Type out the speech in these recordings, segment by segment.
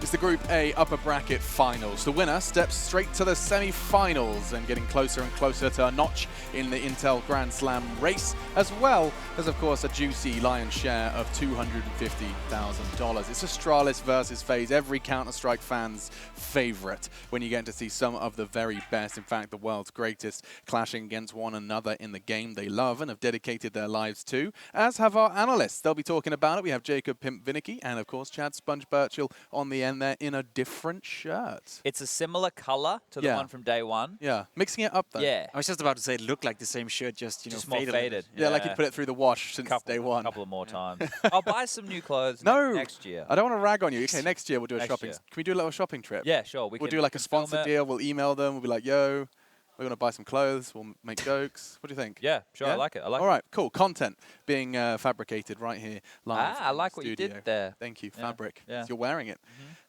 It's the Group A upper bracket finals. The winner steps straight to the semi-finals and getting closer and closer to a notch in the Intel Grand Slam race, as well as, of course, a juicy lion's share of $250,000. It's Astralis versus FaZe, every Counter-Strike fan's favorite when you get to see some of the very best, in fact, the world's greatest, clashing against one another in the game they love and have dedicated their lives to, as have our analysts. They'll be talking about it. We have Jacob Pimp Vinicky and, of course, Chad Sponge Birchall on the end there in a different shirt. It's a similar color to the one from day one. Yeah, mixing it up though. Yeah. I was just about to say it looked like the same shirt, just more faded. Yeah, like you put it through the wash since day one. A couple of more times. I'll buy some new clothes next year. I don't want to rag on you. Okay, next year we'll do a shopping. Can we do a little shopping trip? Yeah, sure. We'll do like a sponsor deal. We'll email them. We'll be like, yo, we're going to buy some clothes. We'll make jokes. What do you think? Yeah, sure. Yeah? I like it. All right, cool. Content being fabricated right here live. I like what you did there. Thank you. Fabric. Yeah. You're wearing it.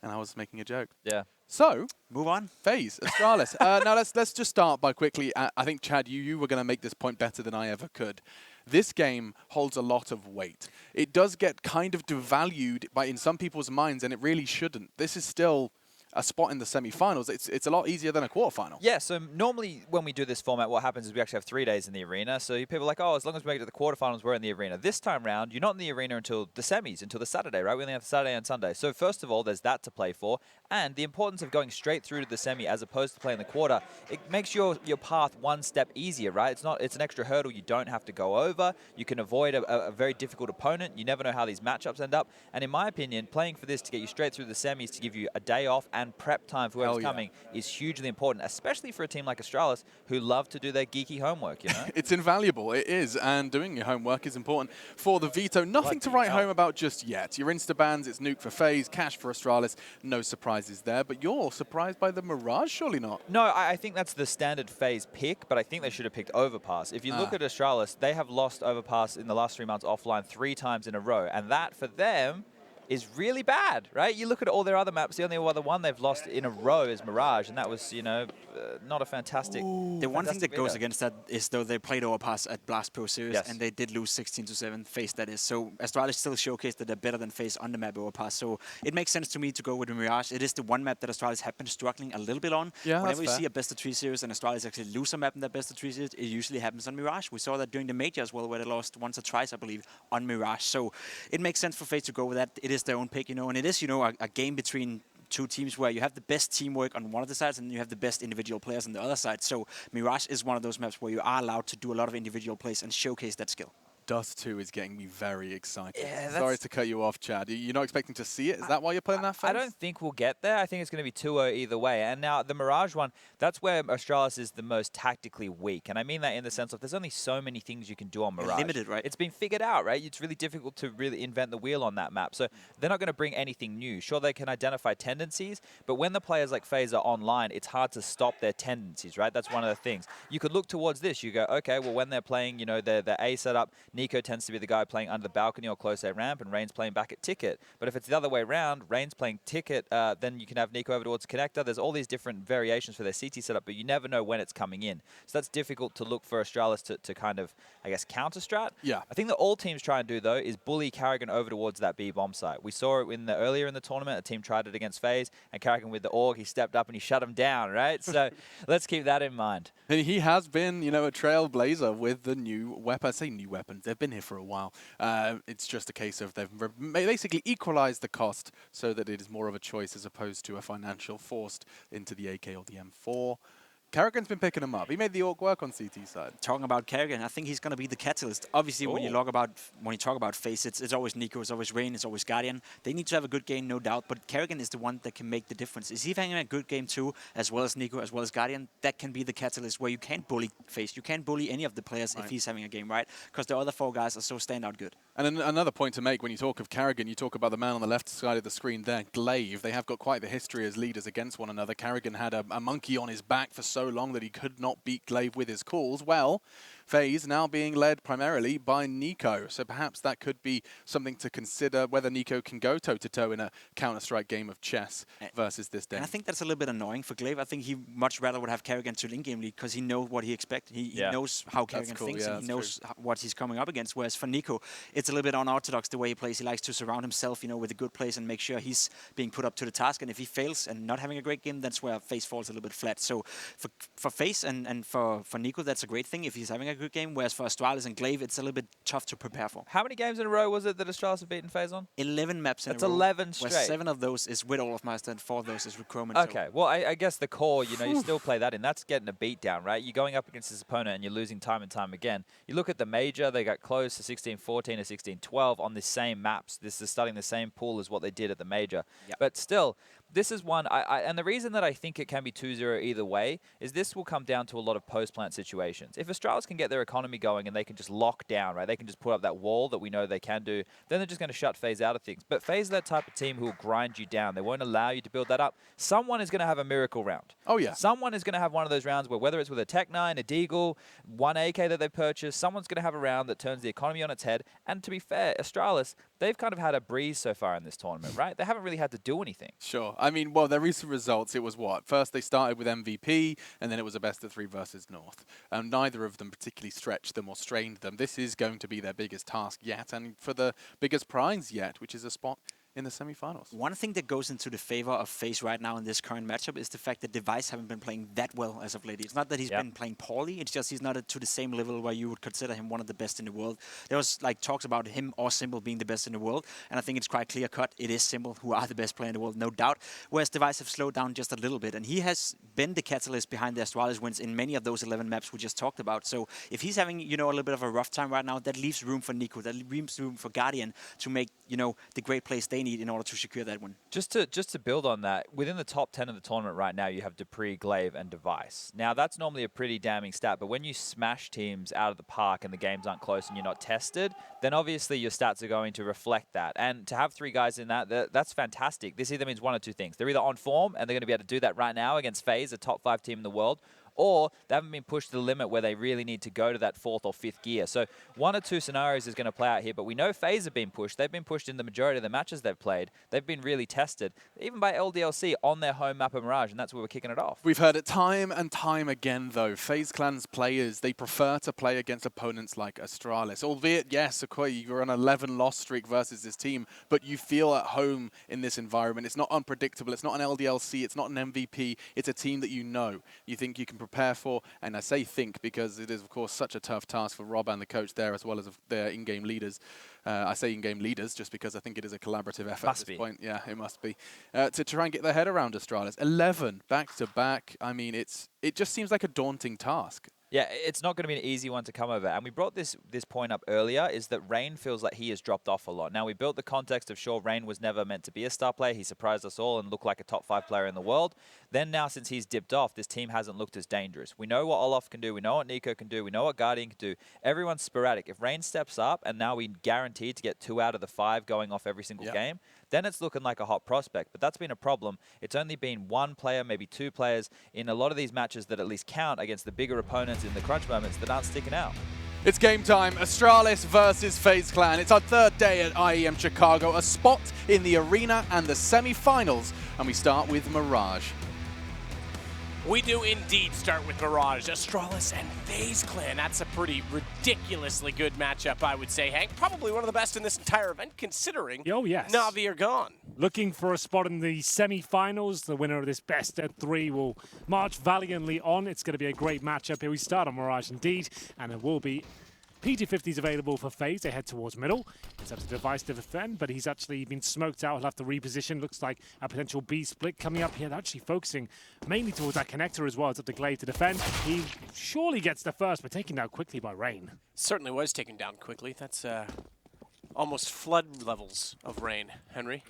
And I was making a joke. Yeah. So, move on. FaZe, Astralis. Now let's just start by quickly. I think, Chad, you were going to make this point better than I ever could. This game holds a lot of weight. It does get kind of devalued in some people's minds, and it really shouldn't. This is still a spot in the semi-finals. It's a lot easier than a quarterfinal. Yeah, so normally when we do this format, what happens is we actually have 3 days in the arena. So people are like, oh, as long as we make it to the quarterfinals, we're in the arena. This time round, you're not in the arena until the semis, until the Saturday, right? We only have Saturday and Sunday. So first of all, there's that to play for. And the importance of going straight through to the semi as opposed to playing the quarter, it makes your path one step easier, right? It's an extra hurdle you don't have to go over. You can avoid a very difficult opponent. You never know how these matchups end up. And in my opinion, playing for this to get you straight through the semis, to give you a day off and prep time for whoever's coming is hugely important, especially for a team like Astralis who love to do their geeky homework, you know? It's invaluable, it is, and doing your homework is important for the veto. Nothing to write home about just yet. Your insta-bans, it's Nuke for FaZe, Cash for Astralis, no surprises there, but you're surprised by the Mirage? Surely not. No, I think that's the standard FaZe pick, but I think they should have picked Overpass. If you look at Astralis, they have lost Overpass in the last 3 months offline 3 times in a row, and that, for them, is really bad, right? You look at all their other maps, the only other one they've lost in a row is Mirage, and that was, you know, not a fantastic. The one thing that goes against that is, though, they played Overpass at Blast Pro Series, and they did lose 16-7, FaZe that is. So Astralis still showcased that they're better than FaZe on the map Overpass. So it makes sense to me to go with the Mirage. It is the one map that Astralis have been struggling a little bit on. Yeah, whenever you see a best of 3 series and Astralis actually lose a map in that best of 3 series, it usually happens on Mirage. We saw that during the major as well, where they lost once or twice, I believe, on Mirage. So it makes sense for FaZe to go with that. It is their own pick, you know, and it is, you know, a game between 2 teams where you have the best teamwork on one of the sides and you have the best individual players on the other side. So Mirage is one of those maps where you are allowed to do a lot of individual plays and showcase that skill. Dust 2 is getting me very excited. Yeah, sorry to cut you off, Chad. You're not expecting to see it? Is that why you're playing that FaZe? I don't think we'll get there. I think it's going to be 2-0 either way. And now the Mirage one, that's where Astralis is the most tactically weak. And I mean that in the sense of there's only so many things you can do on Mirage. Limited, right? It's been figured out, right? It's really difficult to really invent the wheel on that map. So they're not going to bring anything new. Sure, they can identify tendencies, but when the players like FaZe are online, it's hard to stop their tendencies, right? That's one of the things. You could look towards this. You go, okay, well, when they're playing, you know, their A setup, Nico tends to be the guy playing under the balcony or close air ramp, and Rain's playing back at Ticket. But if it's the other way around, Rain's playing Ticket, then you can have Nico over towards Connector. There's all these different variations for their CT setup, but you never know when it's coming in. So that's difficult to look for Astralis to kind of, I guess, counter-strat. Yeah. I think that all teams try and do, though, is bully Karrigan over towards that B-bomb site. We saw it earlier in the tournament. A team tried it against FaZe, and Karrigan with the AUG, he stepped up and he shut him down, right? So let's keep that in mind. And he has been, you know, a trailblazer with the new weapon. I say new weapons. They've been here for a while. It's just a case of they've basically equalized the cost so that it is more of a choice as opposed to a financial forced into the AK or the M4. Karrigan's been picking him up. He made the AUG work on CT side. Talking about Karrigan, I think he's going to be the catalyst. Obviously, when you talk about FaZe, it's always Nico, it's always Rain, it's always Guardian. They need to have a good game, no doubt, but Karrigan is the one that can make the difference. Is he having a good game too, as well as Nico, as well as Guardian? That can be the catalyst where you can't bully FaZe. You can't bully any of the players if he's having a game, right? Because the other 4 guys are so standout good. And another point to make when you talk of Karrigan, you talk about the man on the left side of the screen there, Glaive. They have got quite the history as leaders against one another. Karrigan had a monkey on his back for so long that he could not beat Glaive with his calls. Well, FaZe now being led primarily by Nico. So perhaps that could be something to consider, whether Nico can go toe-to-toe in a Counter-Strike game of chess versus this Dane. And I think that's a little bit annoying for Glaive. I think he much rather would have Kerrigan to in-game lead because he knows what he expects. He knows how Kerrigan thinks and he knows what he's coming up against. Whereas for Nico, it's a little bit unorthodox the way he plays. He likes to surround himself, with a good plays and make sure he's being put up to the task. And if he fails and not having a great game, that's where FaZe falls a little bit flat. So for FaZe and for Nico, that's a great thing if he's having a good game. Whereas for Astralis and Glaive, it's a little bit tough to prepare for. How many games in a row was it that Astralis have beaten FaZe on? 11 maps in a row. That's 11 straight. Where 7 of those is with Olofmeister and 4 of those is with Chroman. Okay, well, I guess the core, you still play that in. That's getting a beat down, right? You're going up against this opponent and you're losing time and time again. You look at the major, they got close to 16-14 to 16-12 on the same maps. This is starting the same pool as what they did at the major. Yep. But still, this is one, and the reason that I think it can be 2-0 either way is this will come down to a lot of post-plant situations. If Astralis can get their economy going and they can just lock down, right? They can just put up that wall that we know they can do, then they're just going to shut FaZe out of things. But FaZe is that type of team who will grind you down. They won't allow you to build that up. Someone is going to have a miracle round. Oh, yeah. Someone is going to have one of those rounds where, whether it's with a Tech-9, a Deagle, one AK that they purchased, someone's going to have a round that turns the economy on its head. And to be fair, Astralis, they've kind of had a breeze so far in this tournament, right? They haven't really had to do anything. Sure. I mean, well, their recent results, it was what? First they started with MVP, and then it was a best-of-3 versus North. Neither of them particularly stretched them or strained them. This is going to be their biggest task yet, and for the biggest prize yet, which is a spot in the semifinals. One thing that goes into the favor of FaZe right now in this current matchup is the fact that Device haven't been playing that well as of late. It's not that he's been playing poorly, it's just he's not to the same level where you would consider him one of the best in the world. There was talks about him or Symbol being the best in the world, and I think it's quite clear cut. It is Symbol who are the best player in the world, no doubt. Whereas Device have slowed down just a little bit, and he has been the catalyst behind the Astralis wins in many of those 11 maps we just talked about. So if he's having a little bit of a rough time right now, that leaves room for Nico, that leaves room for Guardian to make the great plays they need in order to secure that one. Just to build on that, within the top 10 of the tournament right now, you have Dupree, Glaive, and Device. Now, that's normally a pretty damning stat, but when you smash teams out of the park and the games aren't close and you're not tested, then obviously your stats are going to reflect that. And to have 3 guys in that's fantastic. This either means one or two things. They're either on form, and they're going to be able to do that right now against FaZe, a top 5 team in the world, or they haven't been pushed to the limit where they really need to go to that 4th or 5th gear. So one or two scenarios is going to play out here, but we know FaZe have been pushed. They've been pushed in the majority of the matches they've played. They've been really tested, even by LDLC on their home map of Mirage, and that's where we're kicking it off. We've heard it time and time again, though. FaZe Clan's players, they prefer to play against opponents like Astralis. Albeit, yes, of course, you're on an 11-loss streak versus this team, but you feel at home in this environment. It's not unpredictable. It's not an LDLC. It's not an MVP. It's a team that you think you can prepare for. And I say think because it is, of course, such a tough task for Rob and the coach there, as well as their in-game leaders. I say in-game leaders just because I think it is a collaborative effort at this point. Yeah, it must be. To try and get their head around Astralis. 11 back-to-back. I mean, it just seems like a daunting task. Yeah, it's not going to be an easy one to come over. And we brought this point up earlier, is that Rain feels like he has dropped off a lot. Now, we built the context of, sure, Rain was never meant to be a star player. He surprised us all and looked like a top 5 player in the world. Then now, since he's dipped off, this team hasn't looked as dangerous. We know what Olaf can do. We know what Nico can do. We know what Guardian can do. Everyone's sporadic. If Rain steps up, and now we guaranteed to get 2 out of the 5 going off every single game, then it's looking like a hot prospect. But that's been a problem. It's only been 1 player, maybe 2 players in a lot of these matches that at least count against the bigger opponents in the crunch moments that aren't sticking out. It's game time. Astralis versus FaZe Clan. It's our 3rd day at IEM Chicago, a spot in the arena and the semi-finals. And we start with Mirage. We do indeed start with Mirage, Astralis, and FaZe Clan. That's a pretty ridiculously good matchup, I would say, Hank. Probably one of the best in this entire event, considering Na'Vi are gone. Looking for a spot in the semi-finals. The winner of this best-of-3 will march valiantly on. It's going to be a great matchup here. We start on Mirage indeed, and there will be PT50s available for FaZe. They head towards middle. It's up to Device to defend, but he's actually been smoked out. He'll have to reposition. Looks like a potential B split coming up here. They're actually focusing mainly towards that connector as well. It's up to Glaive to defend. He surely gets the first, but taken down quickly by Rain. Certainly was taken down quickly. That's almost flood levels of Rain, Henry.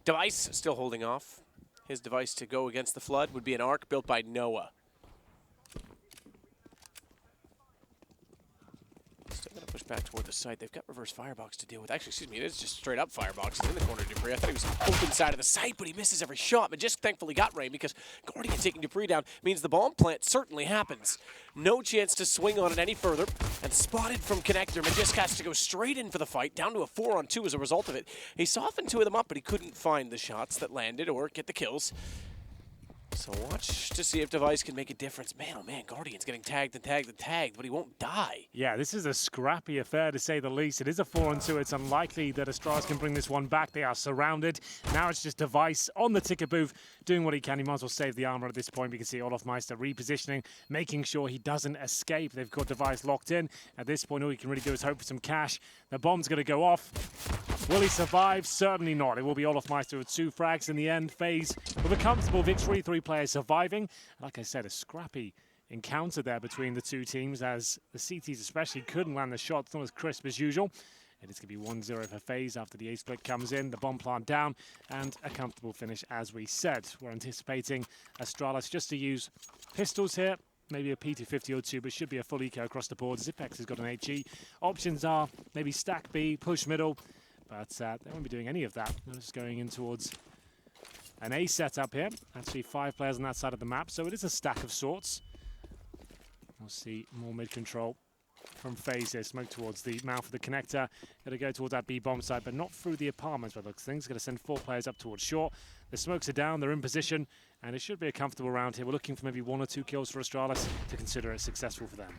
Device still holding off. His device to go against the flood would be an arc built by Noah. Still going to push back toward the site. They've got reverse firebox to deal with. Actually, excuse me, it is just straight up firebox. He's in the corner of Dupree. I thought he was open side of the site, but he misses every shot. But just thankfully got Rain because Guardian taking Dupree down means the bomb plant certainly happens. No chance to swing on it any further. And spotted from Connector, Magisk has to go straight in for the fight, down to a 4-on-2 as a result of it. He softened 2 of them up, but he couldn't find the shots that landed or get the kills. So watch to see if Device can make a difference. Man, oh man, Guardian's getting tagged and tagged and tagged, but he won't die. Yeah, this is a scrappy affair to say the least. It is a 4-on-2. It's unlikely that Astralis can bring this one back. They are surrounded. Now it's just Device on the ticket booth doing what he can. He might as well save the armor at this point. We can see Olofmeister repositioning, making sure he doesn't escape. They've got Device locked in. At this point, all he can really do is hope for some cash. The bomb's going to go off. Will he survive? Certainly not. It will be Olofmeister with 2 frags in the end. FaZe with a comfortable victory. 3 players surviving. Like I said, a scrappy encounter there between the 2 teams as the CTs especially couldn't land the shots. Not as crisp as usual. It is going to be 1-0 for FaZe after the A-split comes in. The bomb plant down and a comfortable finish as we said. We're anticipating Astralis just to use pistols here. Maybe a P250 or 2, but should be a full eco across the board. Zipex has got an HE. Options are maybe stack B, push middle, but they won't be doing any of that. They're just going in towards an A setup here. Actually 5 players on that side of the map, so it is a stack of sorts. We'll see more mid-control from FaZe here. Smoke towards the mouth of the connector. Got to go towards that B bomb site, but not through the apartments by the looks of things. Going to send 4 players up towards short. The smokes are down, they're in position, and it should be a comfortable round here. We're looking for maybe 1 or 2 kills for Astralis to consider it successful for them.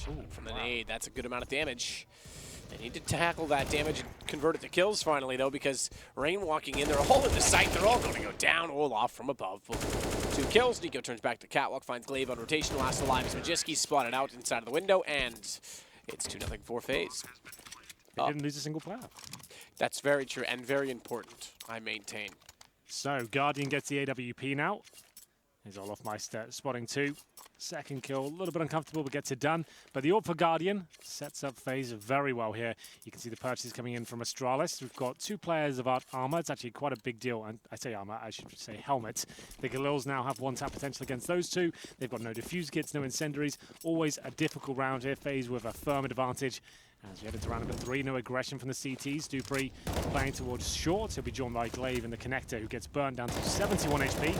Ooh, from the nade, that's a good amount of damage. They need to tackle that damage and convert it to kills finally, though, because Rain walking in, they're all in the site. They're all going to go down. Olaf from above. 2 kills. Nico turns back to Catwalk, finds Glaive on rotation. Last alive is Magiski, spotted out inside of the window, and it's 2-0 for FaZe. They didn't lose a single player. That's very true and very important, I maintain. So, Guardian gets the AWP now. Here's Olofmeister spotting 2. Second kill, a little bit uncomfortable, but gets it done. But the AWP for Guardian sets up FaZe very well here. You can see the purchases coming in from Astralis. We've got 2 players of our armor. It's actually quite a big deal. And I say armor, I should say helmet. The Galils now have 1-tap potential against those 2. They've got no defuse kits, no incendiaries. Always a difficult round here. FaZe with a firm advantage. As we head into round number 3, no aggression from the CTs. Dupree playing towards short. He'll be joined by Glaive and the connector, who gets burned down to 71 HP.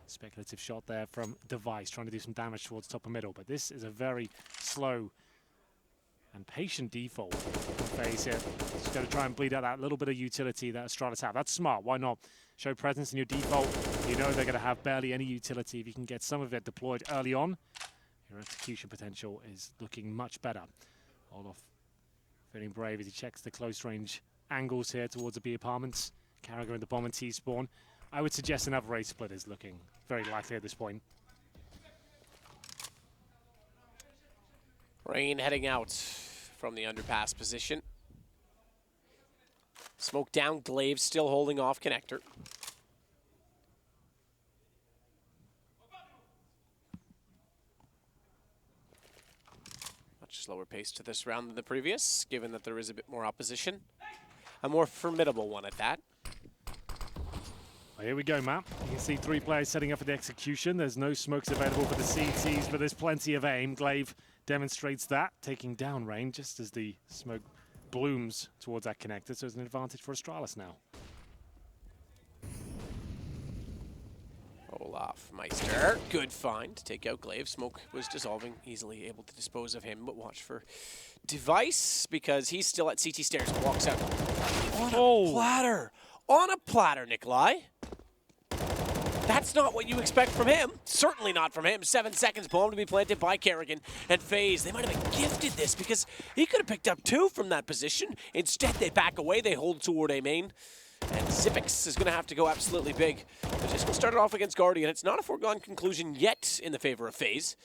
Speculative shot there from Device, trying to do some damage towards top and middle. But this is a very slow and patient default from FaZe here. Just going to try and bleed out that little bit of utility that Astralis have. That's smart. Why not? Show presence in your default. You know they're going to have barely any utility. If you can get some of it deployed early on, your execution potential is looking much better. Olaf feeling brave as he checks the close range angles here towards the B apartments. Carragher in the bomb and T-spawn. I would suggest another A split is looking very likely at this point. Rain heading out from the underpass position. Smoke down, Glaive still holding off connector. Much slower pace to this round than the previous, given that there is a bit more opposition. A more formidable one at that. Well, here we go, Matt. You can see 3 players setting up for the execution. There's no smokes available for the CTs, but there's plenty of aim. Glaive demonstrates that, taking down Rain just as the smoke blooms towards that connector, so it's an advantage for Astralis now. Olofmeister, good find to take out Glaive. Smoke was dissolving, easily able to dispose of him, but watch for Device because he's still at CT stairs and walks out. On a platter! On a platter, Nikolai. That's not what you expect from him. Certainly not from him. 7 seconds, bomb to be planted by Kerrigan and FaZe. They might have been gifted this because he could have picked up 2 from that position. Instead, they back away. They hold toward A main. And Zipex is going to have to go absolutely big. But just going to start it off against Guardian. It's not a foregone conclusion yet in the favor of FaZe.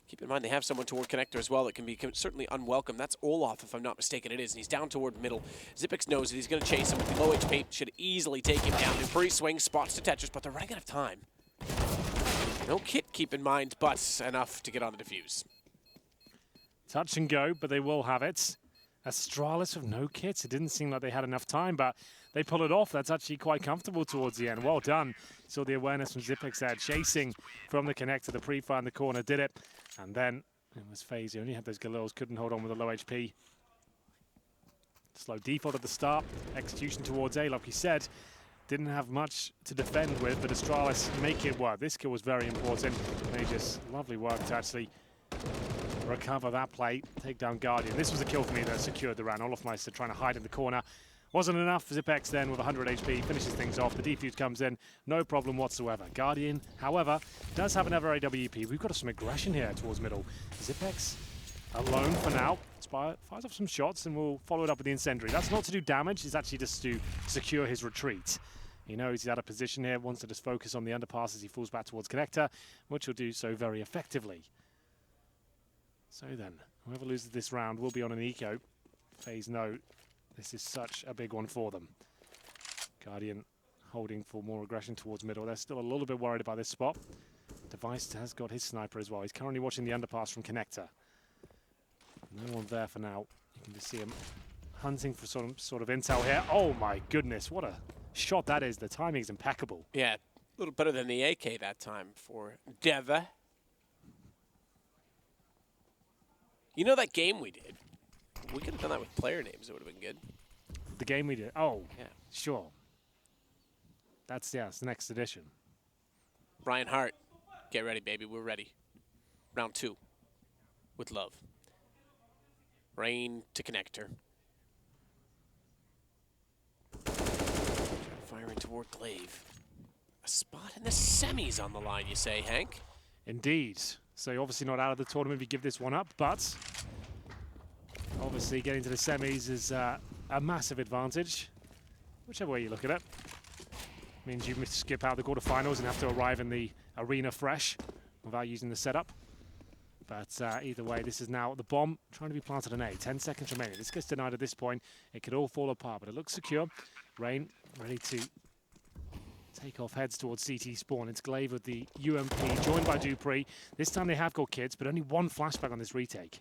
Keep in mind they have someone toward connector as well that can be certainly unwelcome. That's Olaf, if I'm not mistaken. It is, and he's down toward middle. Zipex knows that he's going to chase him with the low HP. Should easily take him down. Dupree swings, spots to Tetris, but they're running out of time. No kit, keep in mind, but enough to get on the defuse. Touch and go, but they will have it. Astralis with no kits. It didn't seem like they had enough time, but they pull it off. That's actually quite comfortable towards the end. Well done. Saw the awareness from Zipex there, chasing from the connector. The pre-fire in the corner did it. And then It was FaZe. He only had those Galils, couldn't hold on with a low HP. Slow default at the start. Execution towards A, like you said. Didn't have much to defend with, but Astralis make it work. This kill was very important. They just lovely work to actually recover that play, take down Guardian. This was a kill for me that secured the round. Olofmeister trying to hide in the corner. Wasn't enough. Zipex then with 100 HP finishes things off. The defuse comes in, no problem whatsoever. Guardian, however, does have another AWP. We've got some aggression here towards middle. Zipex alone for now. Fires off some shots and we'll follow it up with the incendiary. That's not to do damage, it's actually just to secure his retreat. He knows he's out of position here, wants to just focus on the underpass as he falls back towards connector, which will do so very effectively. So then, whoever loses this round will be on an eco. FaZe know this is such a big one for them. Guardian holding for more aggression towards middle. They're still a little bit worried about this spot. Device has got his sniper as well. He's currently watching the underpass from connector. No one there for now. You can just see him hunting for some sort of intel here. Oh my goodness, what a shot that is. The timing is impeccable. Yeah, a little better than the AK that time for Deva. You know that game we did? We could have done that with player names. It would have been good. The game we did? Oh, yeah, sure. That's, yeah, it's the next edition. Brian Hart, get ready, baby. We're ready. Round 2 with love. Rain to connector. Firing toward Glaive. A spot in the semis on the line, you say, Hank? Indeed. So obviously not out of the tournament if you give this one up, but obviously getting to the semis is a massive advantage, whichever way you look at it. Means you skip out the quarterfinals and have to arrive in the arena fresh without using the setup. But either way, this is now the bomb trying to be planted on A. 10 seconds remaining. This gets denied at this point. It could all fall apart, but it looks secure. Rain ready to take off heads towards CT spawn. It's Glaive with the UMP, joined by Dupree. This time they have got kids, but only one flashback on this retake.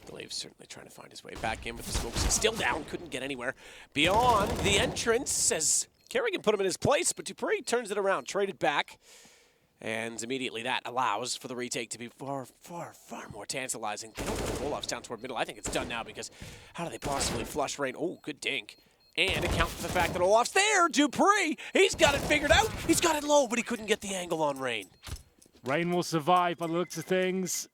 Glaive's certainly trying to find his way back in, but the smokes still down, couldn't get anywhere beyond the entrance as Kerrigan put him in his place, but Dupree turns it around, traded back. And immediately that allows for the retake to be far, far, far more tantalizing. They don't put roll-offs down toward middle. I think it's done now because how do they possibly flush Rain? Oh, good dink. And account for the fact that Olaf's there. Dupree, he's got it figured out. He's got it low, but he couldn't get the angle on Rain. Rain will survive by the looks of things.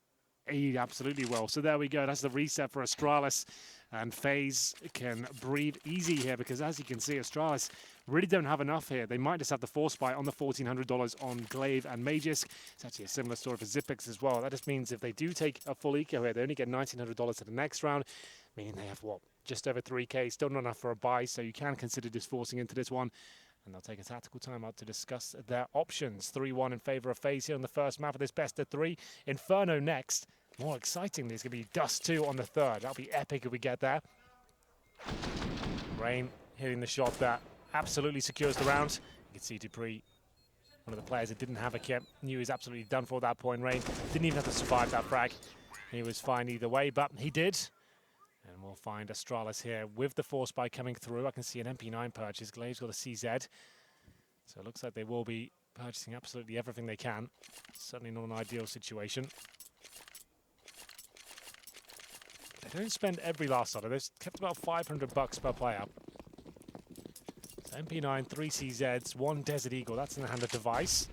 He absolutely will. So there we go. That's the reset for Astralis. And FaZe can breathe easy here because, as you can see, Astralis really don't have enough here. They might just have the force buy on the $1,400 on Glaive and Magisk. It's actually a similar story for Zipex as well. That just means if they do take a full eco here, they only get $1,900 to the next round, meaning they have, what, just over 3K. Still not enough for a buy, so you can consider just forcing into this one. And they'll take a tactical timeout to discuss their options. 3-1 in favor of FaZe here on the first map of this best of 3. Inferno next. More exciting, there's going to be Dust 2 on the third. That'll be epic if we get there. Rain hitting the shot that absolutely secures the round. You can see Dupree, one of the players that didn't have a kit, knew he was absolutely done for at that point. Rain didn't even have to survive that frag. He was fine either way, but he did. And we'll find Astralis here with the force buy coming through. I can see an MP9 purchase. Glaive's got a CZ. So it looks like they will be purchasing absolutely everything they can. Certainly not an ideal situation. They don't spend every last dollar. They've kept about $500 per player. So MP9, 3 CZs, 1 Desert Eagle. That's in the hand of Device.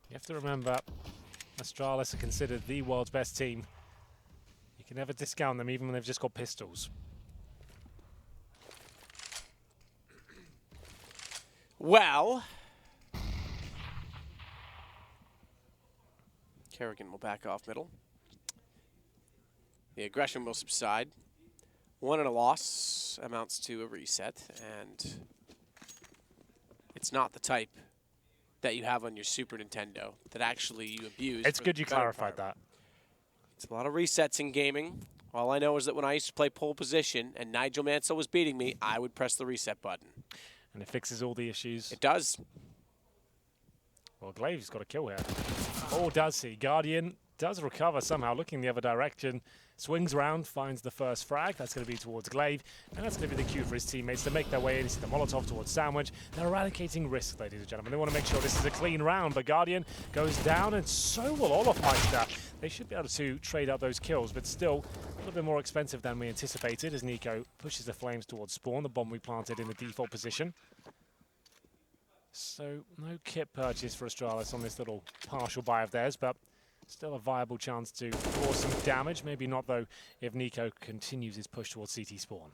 You have to remember, Astralis are considered the world's best team. You can never discount them, even when they've just got pistols. Well, Kerrigan will back off middle. The aggression will subside. 1 and a loss amounts to a reset, and it's not the type that you have on your Super Nintendo that actually you abuse. It's good you clarified that. It's a lot of resets in gaming. All I know is that when I used to play pole position and Nigel Mansell was beating me, I would press the reset button. And it fixes all the issues. It does. Well, Glaive's got a kill here. Oh, does he? Guardian does recover somehow, looking the other direction. Swings around, finds the first frag. That's going to be towards Glaive, and that's going to be the cue for his teammates to make their way in. You see the Molotov towards Sandwich. They're eradicating risk, ladies and gentlemen. They want to make sure this is a clean round, but Guardian goes down, and so will Olofmeister. They should be able to trade out those kills, but still a little bit more expensive than we anticipated as Nico pushes the flames towards spawn, the bomb we planted in the default position. So no kit purchase for Astralis on this little partial buy of theirs, but still a viable chance to cause some damage. Maybe not, though, if Nico continues his push towards CT spawn.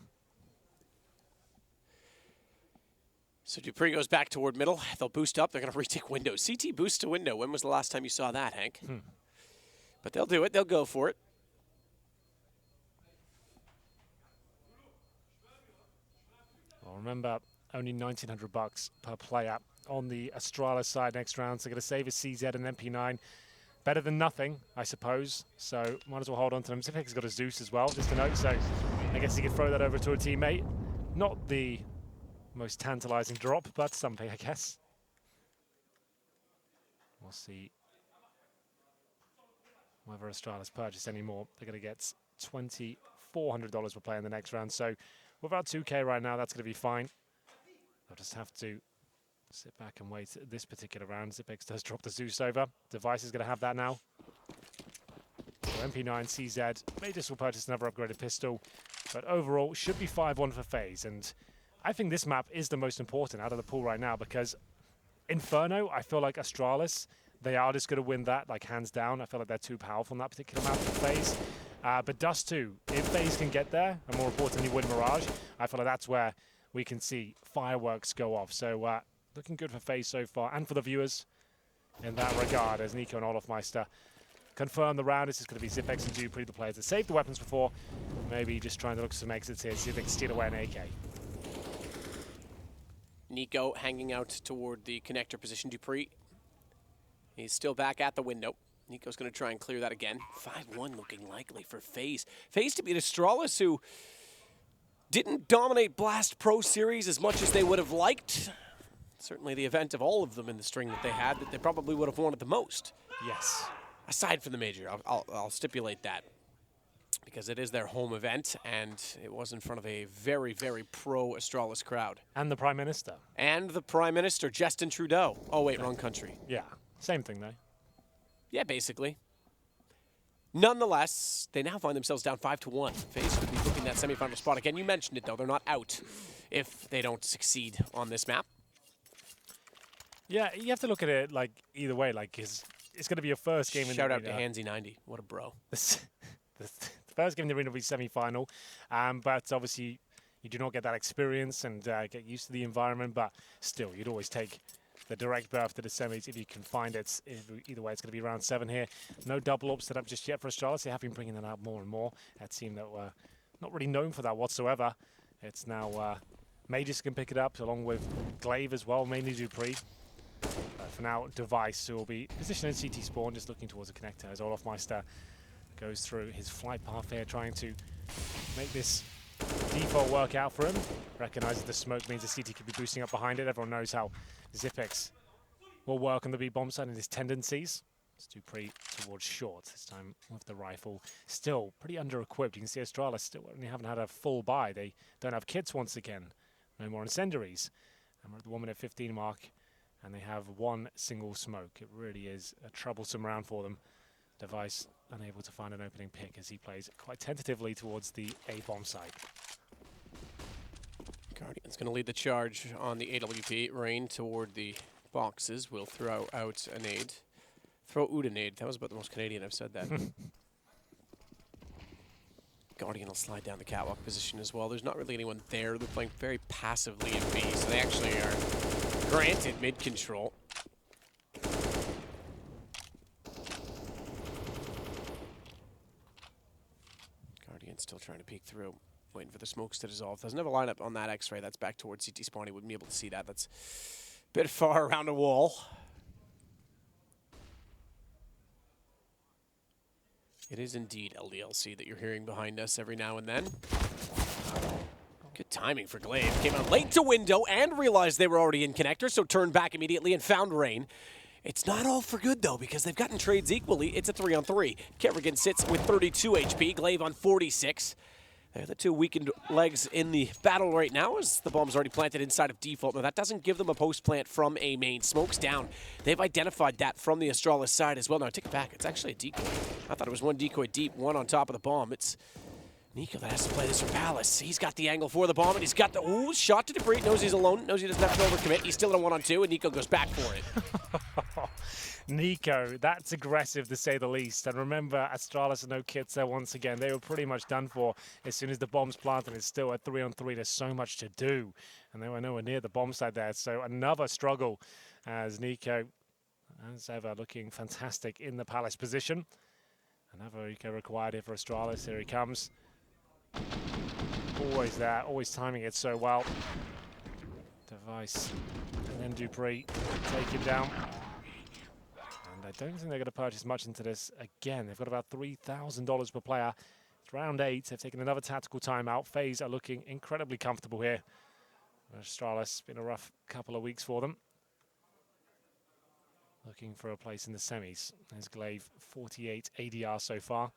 So Dupree goes back toward middle. They'll boost up. They're going to retake window. CT boost to window. When was the last time you saw that, Hank? But they'll do it. They'll go for it. Well, remember, only $1,900 per player on the Astralis side next round. So they're going to save his CZ and MP9. Better than nothing, I suppose. So might as well hold on to them. Zipek's got a Zeus as well, just a note. So I guess he could throw that over to a teammate. Not the most tantalizing drop, but something, I guess. We'll see whether Astralis purchase any more. They're going to get $2,400 per player in the next round. So with about 2K right now, that's going to be fine. They'll just have to sit back and wait this particular round. Zipex does drop the Zeus over. Device is going to have that now. So MP9, CZ, may just will purchase another upgraded pistol. But overall, should be 5-1 for FaZe. And I think this map is the most important out of the pool right now because Inferno, I feel like Astralis, they are just going to win that, like hands down. I feel like they're too powerful on that particular map for FaZe. But Dust 2, if FaZe can get there, and more importantly win Mirage, I feel like that's where we can see fireworks go off. So looking good for FaZe so far, and for the viewers in that regard, as Nico and Olofmeister confirm the round. This is going to be Zipex and Dupree, the players that saved the weapons before. Maybe just trying to look for some exits here, see if they can steal away an AK. Nico hanging out toward the connector position. Dupree, he's still back at the window. Nico's going to try and clear that again. 5-1 looking likely for FaZe. FaZe to beat Astralis, who didn't dominate Blast Pro Series as much as they would have liked. Certainly the event of all of them in the string that they had that they probably would have wanted the most. Yes. Aside from the major, I'll stipulate that. Because it is their home event, and it was in front of a very, very pro-Astralis crowd. And the Prime Minister. And the Prime Minister, Justin Trudeau. Oh, wait, wrong country. Yeah, same thing, though. Yeah, basically. Nonetheless, they now find themselves down 5-1. FaZe could be booking that semifinal spot. Again, you mentioned it, though. They're not out if they don't succeed on this map. Yeah, you have to look at it like either way. Like, it's going to be your first game in the arena. Shout out to Handsy90. What a bro. The first game in the arena will be semi-final, but obviously you do not get that experience and get used to the environment, but still, you'd always take the direct berth to the semis if you can find it. Either way, it's going to be round 7 here. No double ops set up just yet for Astralis. They have been bringing that out more and more. A team that were not really known for that whatsoever. It's now Mages can pick it up, along with Glaive as well, mainly Dupree. For now, Device, who will be positioned in CT spawn, just looking towards the connector as Olofmeister goes through his flight path here, trying to make this default work out for him. Recognizes the smoke means the CT could be boosting up behind it. Everyone knows how Zipex will work on the B-bomb side and his tendencies. It's Dupree towards short, this time with the rifle. Still pretty under-equipped. You can see Astralis still only haven't had a full buy. They don't have kits once again. No more incendiaries. And we're at the 1 minute 15 mark, and they have one single smoke. It really is a troublesome round for them. Device unable to find an opening pick as he plays quite tentatively towards the A-bomb site. Guardian's going to lead the charge on the AWP. Rain toward the boxes. Will throw out a nade. Throw out a nade. That was about the most Canadian I've said that. Guardian will slide down the catwalk position as well. There's not really anyone there. They're playing very passively in B, so they actually are granted mid-control. Guardian still trying to peek through, waiting for the smokes to dissolve. Doesn't have a lineup on that X-ray. That's back towards CT spawn. He wouldn't be able to see that. That's a bit far around a wall. It is indeed LDLC that you're hearing behind us every now and then. Good timing for Glaive. Came out late to window and realized they were already in connector, so turned back immediately and found Rain. It's not all for good, though, because they've gotten trades equally. It's a 3-on-3. Kerrigan sits with 32 HP, Glaive on 46. They're the two weakened legs in the battle right now as the bomb's already planted inside of default. Now, that doesn't give them a post plant from A main. Smoke's down. They've identified that from the Astralis side as well. Now, I take it back. It's actually a decoy. I thought it was one decoy deep, one on top of the bomb. It's Nico that has to play this for Palace. He's got the angle for the bomb, and he's got the shot to Dupree. Knows he's alone. Knows he doesn't have to overcommit. He's still in a 1-on-2, and Nico goes back for it. Nico, that's aggressive to say the least. And remember, Astralis and no kits there once again. They were pretty much done for as soon as the bomb's planted. It's still a 3-on-3. There's so much to do. And they were nowhere near the bomb side there. So another struggle as Nico, as ever, looking fantastic in the Palace position. Another eco required here for Astralis. Here he comes. Always there, always timing it so well. Device, and then Dupree take him down. And I don't think they're going to purchase much into this again. They've got about $3,000 per player. It's round 8. They've taken another tactical timeout. FaZe are looking incredibly comfortable here. Astralis, been a rough couple of weeks for them. Looking for a place in the semis. There's Glaive, 48 ADR so far.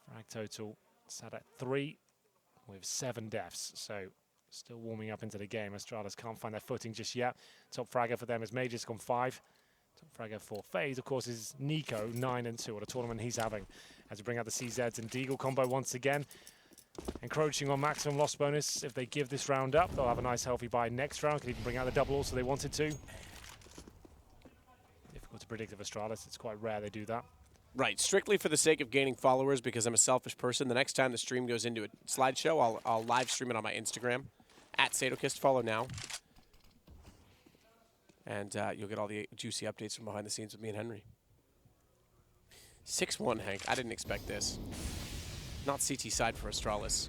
Frag total sat at 3 with 7 deaths. So still warming up into the game. Astralis can't find their footing just yet. Top fragger for them is Major's gone 5. Top fragger for FaZe, of course, is Nico, 9-2 at a tournament he's having. As we bring out the CZs and Deagle combo once again. Encroaching on maximum loss bonus. If they give this round up, they'll have a nice healthy buy next round. Could even bring out the double also they wanted to. Difficult to predict of Astralis. It's quite rare they do that. Right, strictly for the sake of gaining followers, because I'm a selfish person. The next time the stream goes into a slideshow, I'll live stream it on my Instagram, @Sadokist. Follow now. And you'll get all the juicy updates from behind the scenes with me and Henry. 6-1, Hank. I didn't expect this. Not CT side for Astralis.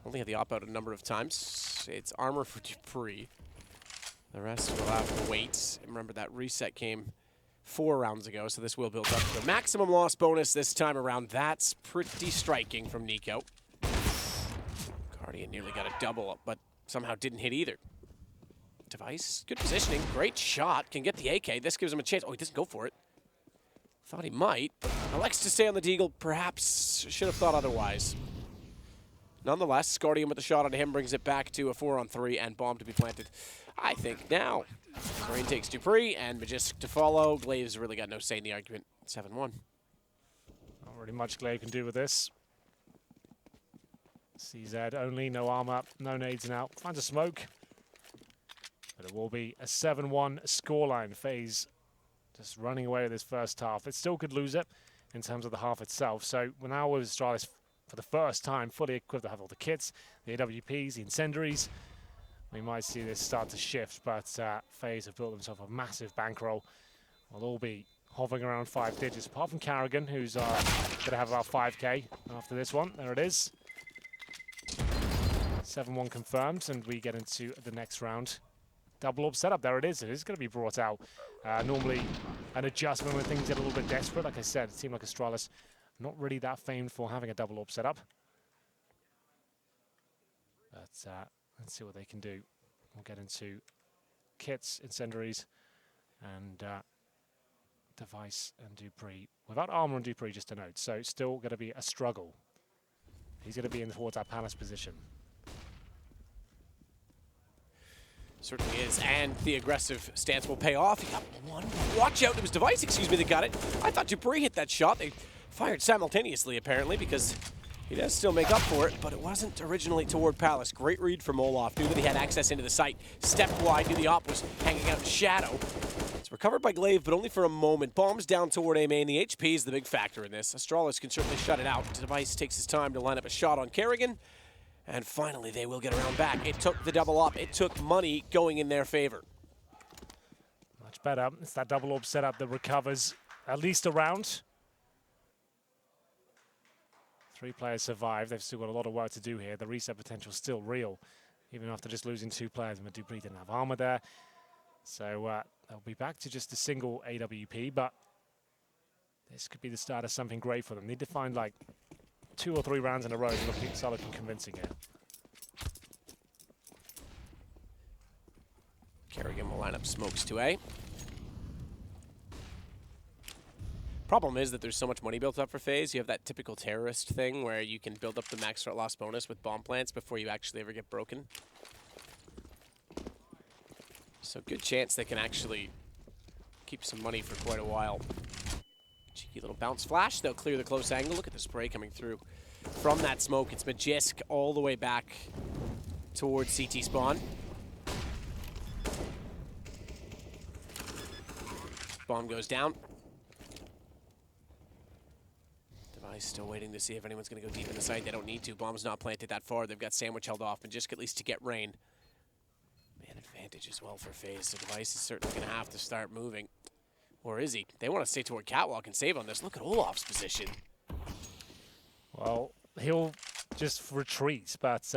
Only had the op-out a number of times. It's armor for Dupree. The rest will have to wait. Remember, that reset came 4 rounds ago, so this will build up to the maximum loss bonus this time around. That's pretty striking from Nico. Guardian nearly got a double up, but somehow didn't hit either. Device, good positioning, great shot, can get the AK. This gives him a chance. Oh, he doesn't go for it. Thought he might, but elects to stay on the deagle. Perhaps should have thought otherwise. Nonetheless, Guardian with the shot on him brings it back to a 4-on-3 and bomb to be planted. I think now. Marine takes Dupree and Majestic to follow. Glaive's really got no say in the argument. 7-1. Not really much Glaive can do with this. CZ only, no armor, no nades now. Finds a smoke. But it will be a 7-1 scoreline. FaZe just running away with this first half. It still could lose it in terms of the half itself. So we're now with Astralis for the first time fully equipped to have all the kits, the AWPs, the incendiaries. We might see this start to shift, but FaZe have built themselves a massive bankroll. We'll all be hovering around 5 digits, apart from Kerrigan, who's going to have about 5K after this one. There it is. 7-1 confirmed, and we get into the next round. Double orb setup, there it is. It is going to be brought out. Normally an adjustment when things get a little bit desperate. Like I said, it seemed like Astralis not really that famed for having a double orb setup. But let's see what they can do. We'll get into kits, incendiaries, and Device and Dupree. Without armor and Dupree, just a note. So still going to be a struggle. He's going to be in towards that Palace position. Certainly is, and the aggressive stance will pay off. He got one. Watch out, it was Device, excuse me, that got it. I thought Dupree hit that shot. They fired simultaneously, apparently, because he does still make up for it, but it wasn't originally toward Palace. Great read from Olaf. Knew that he had access into the site. Stepped wide, knew the op was hanging out in shadow. It's recovered by Glaive, but only for a moment. Bombs down toward A main. The HP is the big factor in this. Astralis can certainly shut it out. Device takes his time to line up a shot on Kerrigan. And finally, they will get around back. It took the double up. It took money going in their favor. Much better. It's that double orb setup that recovers at least a round. 3 players survive. They've still got a lot of work to do here. The reset potential is still real, even after just losing 2 players. And Dupree didn't have armor there. So they'll be back to just a single AWP, but this could be the start of something great for them. Need to find like 2 or 3 rounds in a row and start looking convincing here. Kerrigan will line up smokes to A. Problem is that there's so much money built up for FaZe. You have that typical terrorist thing where you can build up the max threat loss bonus with bomb plants before you actually ever get broken. So good chance they can actually keep some money for quite a while. Cheeky little bounce flash. They'll clear the close angle. Look at the spray coming through from that smoke. It's Magisk all the way back towards CT spawn. Bomb goes down. Device still waiting to see if anyone's going to go deep in the site. They don't need to. Bomb's not planted that far. They've got Sandwich held off. Magisk at least to get rain. Man advantage as well for FaZe. So Device is certainly going to have to start moving. Or is he? They want to stay toward Catwalk and save on this. Look at Olaf's position. Well, he'll just retreat, but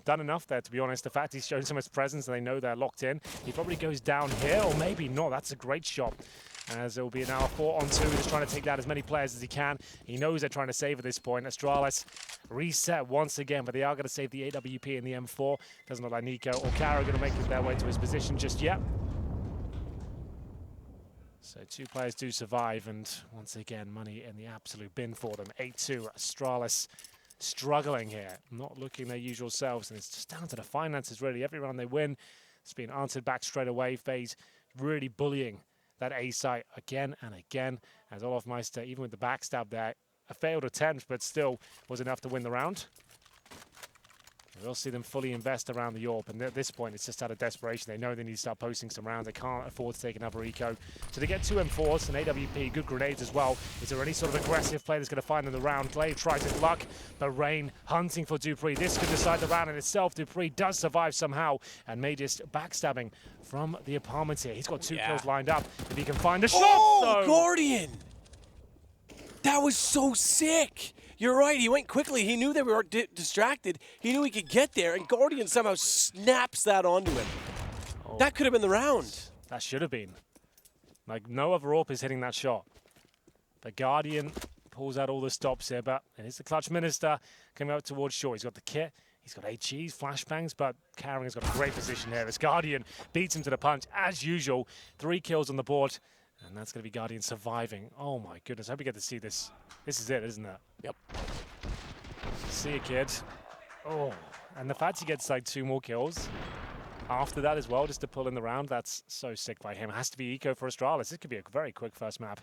done enough there, to be honest. The fact he's shown so much presence and they know they're locked in, he probably goes down here, or maybe not. That's a great shot, as it will be now a 4-on-2. Just trying to take down as many players as he can. He knows they're trying to save at this point. Astralis reset once again, but they are going to save the AWP and the M4. Doesn't look like Nico or Kara are going to make their way to his position just yet. So 2 players do survive, and once again, money in the absolute bin for them. 8-2, Astralis struggling here, not looking their usual selves, and it's just down to the finances, really. Every round they win, it's been answered back straight away. FaZe really bullying that A site again and again, as Olaf Meister, even with the backstab there, a failed attempt, but still was enough to win the round. We'll see them fully invest around the AWP, and at this point it's just out of desperation. They know they need to start posting some rounds. They can't afford to take another eco. So they get 2 M4s, and AWP, good grenades as well. Is there any sort of aggressive play that's going to find them the round? Glaive tries his luck, but Rain hunting for dupreeh. This could decide the round in itself. dupreeh does survive somehow, and may just backstabbing from the apartment here. He's got 2 kills lined up. If he can find a shot, though. Guardian! That was so sick! You're right, he went quickly. He knew they were distracted. He knew he could get there, and Guardian somehow snaps that onto him. Oh. That could have been the round. That should have been. Like, no other AWP is hitting that shot. But Guardian pulls out all the stops here, but it's the Clutch Minister coming up towards short. He's got the kit, he's got HEs, flashbangs, but Carring's got a great position here as Guardian beats him to the punch, as usual. 3 kills on the board, and that's going to be Guardian surviving. Oh my goodness, I hope you get to see this. This is it, isn't it? Yep. See you, kid. Oh, and the fact he gets like 2 more kills after that as well, just to pull in the round, that's so sick by him. It has to be eco for Astralis. This could be a very quick first map.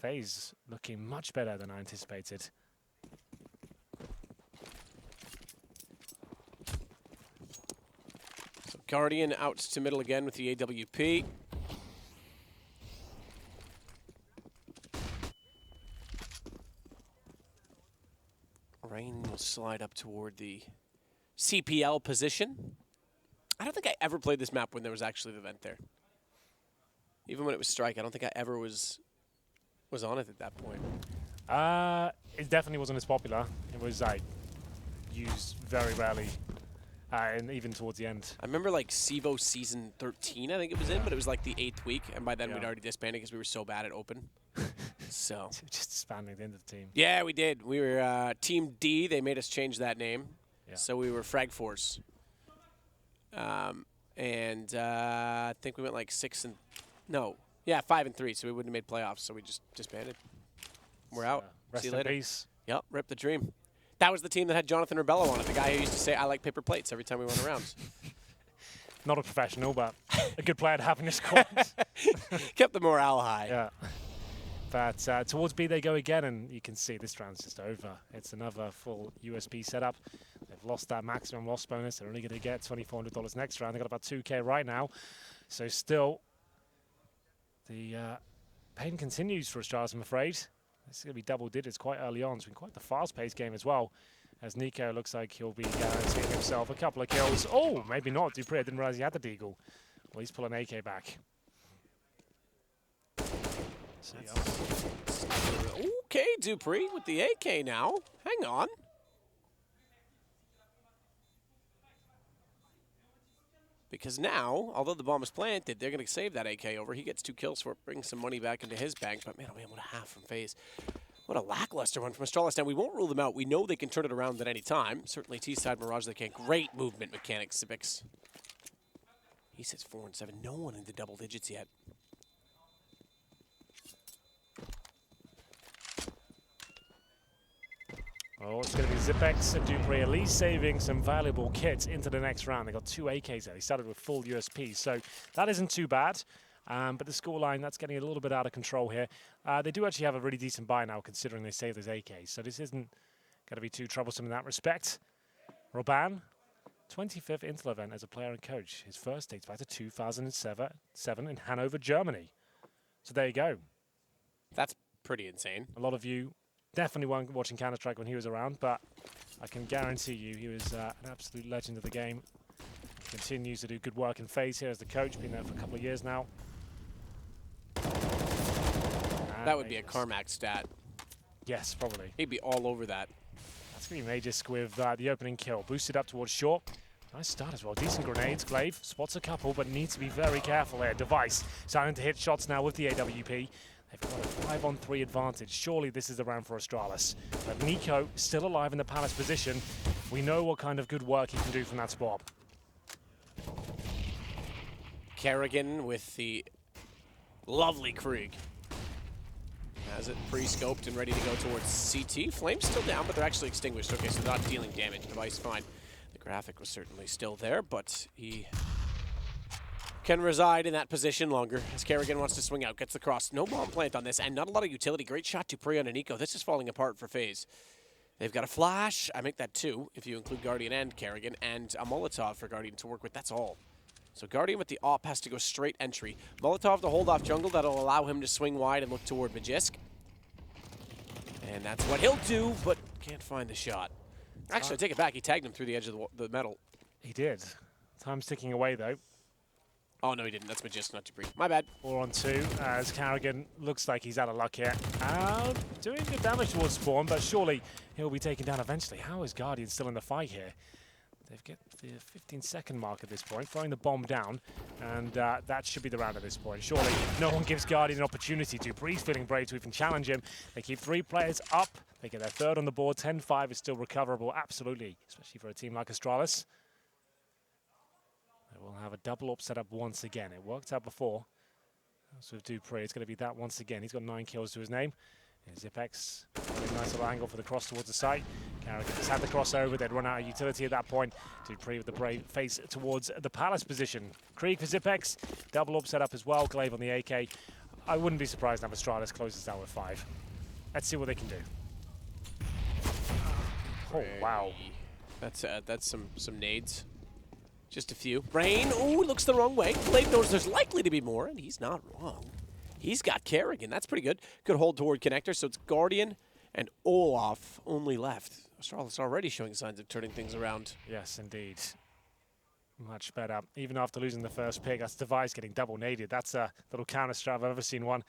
FaZe looking much better than I anticipated. So Guardian out to middle again with the AWP. Rain will slide up toward the CPL position. I don't think I ever played this map when there was actually the vent there. Even when it was Strike, I don't think I ever was on it at that point. It definitely wasn't as popular. It was like used very rarely, and even towards the end. I remember like Sivo season 13, I think it was in, but it was like the 8th week, and by then we'd already disbanded because we were so bad at open. So just disbanding the end of the team. Yeah, we did. We were Team D. They made us change that name, so we were Frag Force. And I think we went like 5 and 3. So we wouldn't have made playoffs. So we just disbanded. We're out. Rest See you in later. peace. Yep, rip the dream. That was the team that had Jonathan Rebello on it, the guy who used to say, "I like paper plates" every time we went around. Not a professional, but a good player to have in your squad. Kept the morale high. Yeah. But towards B they go again, and you can see this round's just over. It's another full USB setup. They've lost that maximum loss bonus. They're only going to get $2,400 next round. They've got about 2K right now. So still, the pain continues for Astralis, I'm afraid. This is going to be double digits quite early on. It's been quite the fast-paced game as well, as Nico looks like he'll be guaranteeing himself a couple of kills. Oh, maybe not. dupreeh, I didn't realize he had the deagle. Well, he's pulling AK back. Okay, dupreeh with the AK now. Hang on. Because now, although the bomb is planted, they're going to save that AK over. He gets 2 kills for it, brings some money back into his bank. But man, oh man, what a half from FaZe. What a lackluster one from Astralis. Now, we won't rule them out. We know they can turn it around at any time. Certainly T-side Mirage, they can. Great movement mechanics, Civics. He says 4 and 7. No one in the double digits yet. Oh, it's going to be Zipex and Dupree at least saving some valuable kits into the next round. They got 2 AKs there. They started with full USP, so that isn't too bad. But the scoreline, that's getting a little bit out of control here. They do actually have a really decent buy now, considering they saved those AKs, so this isn't going to be too troublesome in that respect. Roban, 25th Intel event as a player and coach. His first dates back to 2007 in Hanover, Germany. So there you go. That's pretty insane. A lot of you definitely weren't watching Counter-Strike when he was around, but I can guarantee you he was an absolute legend of the game. He continues to do good work in FaZe here as the coach, been there for a couple of years now. That would be a Carmack stat. Yes, probably. He'd be all over that. That's going to be Magisk with the opening kill. Boosted up towards short. Nice start as well. Decent grenades. Glaive spots a couple, but needs to be very careful here. Device starting to hit shots now with the AWP. They've got a 5-on-3 advantage. Surely this is the round for Astralis. But Nico still alive in the Palace position. We know what kind of good work he can do from that spot. Kerrigan with the lovely Krieg. Has it pre-scoped and ready to go towards CT. Flames still down, but they're actually extinguished. Okay, so not dealing damage. Device fine. The graphic was certainly still there, but he can reside in that position longer as Kerrigan wants to swing out. Gets the cross. No bomb plant on this, and not a lot of utility. Great shot to Dupree on Nico. This is falling apart for FaZe. They've got a flash. I make that 2 if you include Guardian and Kerrigan, and a Molotov for Guardian to work with. That's all. So Guardian with the AWP has to go straight entry. Molotov to hold off jungle. That'll allow him to swing wide and look toward Magisk. And that's what he'll do, but can't find the shot. Actually, I take it back. He tagged him through the edge of the metal. He did. Time's ticking away, though. Oh, no, he didn't. That's Magisk, not Dupree. My bad. 4-on-2 as Kerrigan looks like he's out of luck here. Doing good damage towards Spawn, but surely he'll be taken down eventually. How is Guardian still in the fight here? They've got the 15-second mark at this point, throwing the bomb down, and that should be the round at this point. Surely no one gives Guardian an opportunity to. Breeze feeling brave to even challenge him. They keep 3 players up. They get their 3rd on the board. 10-5 is still recoverable, absolutely, especially for a team like Astralis. They will have a double up set up once again. It worked out before. So with Dupree, it's going to be that once again. He's got 9 kills to his name. And Zipex, a nice little angle for the cross towards the site. Kerrigan just had the crossover. They'd run out of utility at that point. Dupree with the brave face towards the Palace position. Krieg for Zipex. Double up set up as well. Glaive on the AK. I wouldn't be surprised if Astralis closes out with 5. Let's see what they can do. Oh, wow. That's some nades. Just a few. Rain, ooh, looks the wrong way. Glaive knows there's likely to be more, and he's not wrong. He's got Kerrigan. That's pretty good. Good hold toward connector. So it's Guardian and Olaf only left. Astralis already showing signs of turning things around. Yes, indeed. Much better. Even after losing the first pick, that's Device getting double naded. That's a little counter strat I've ever seen one.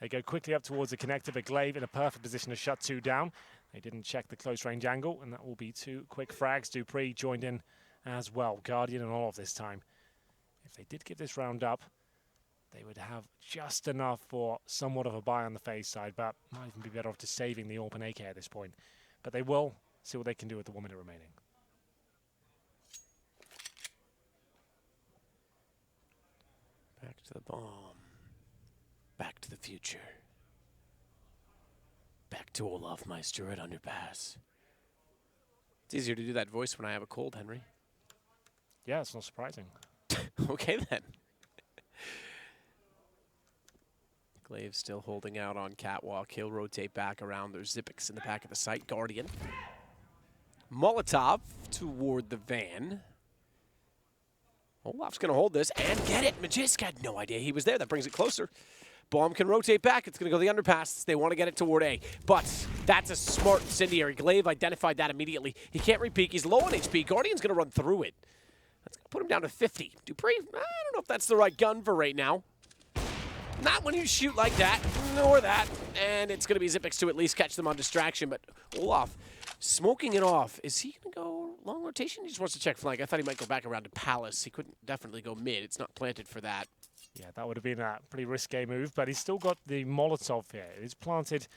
They go quickly up towards the connector, but Glaive in a perfect position to shut 2 down. They didn't check the close range angle, and that will be 2 quick frags. Dupree joined in as well. Guardian and Olaf this time. If they did give this round up, they would have just enough for somewhat of a buy on the FaZe side, but might even be better off just saving the open AK at this point. But they will see what they can do with the 1 minute remaining. Back to the bomb. Back to the future. Back to Olaf Meister at Underpass. It's easier to do that voice when I have a cold, Henry. Yeah, it's not surprising. Okay, then. Glaive still holding out on Catwalk. He'll rotate back around. There's Zipex in the back of the site. Guardian. Molotov toward the van. Olaf's going to hold this and get it. Magisk had no idea he was there. That brings it closer. Bomb can rotate back. It's going to go the underpass. They want to get it toward A. But that's a smart incendiary. Glaive identified that immediately. He can't repeat. He's low on HP. Guardian's going to run through it. That's going to put him down to 50. Dupree, I don't know if that's the right gun for right now. Not when you shoot like that, nor that. And it's going to be Zipex to at least catch them on distraction. But Olaf smoking it off. Is he going to go long rotation? He just wants to check flank. I thought he might go back around to Palace. He couldn't definitely go mid. It's not planted for that. Yeah, that would have been a pretty risque move, but he's still got the Molotov here. It's planted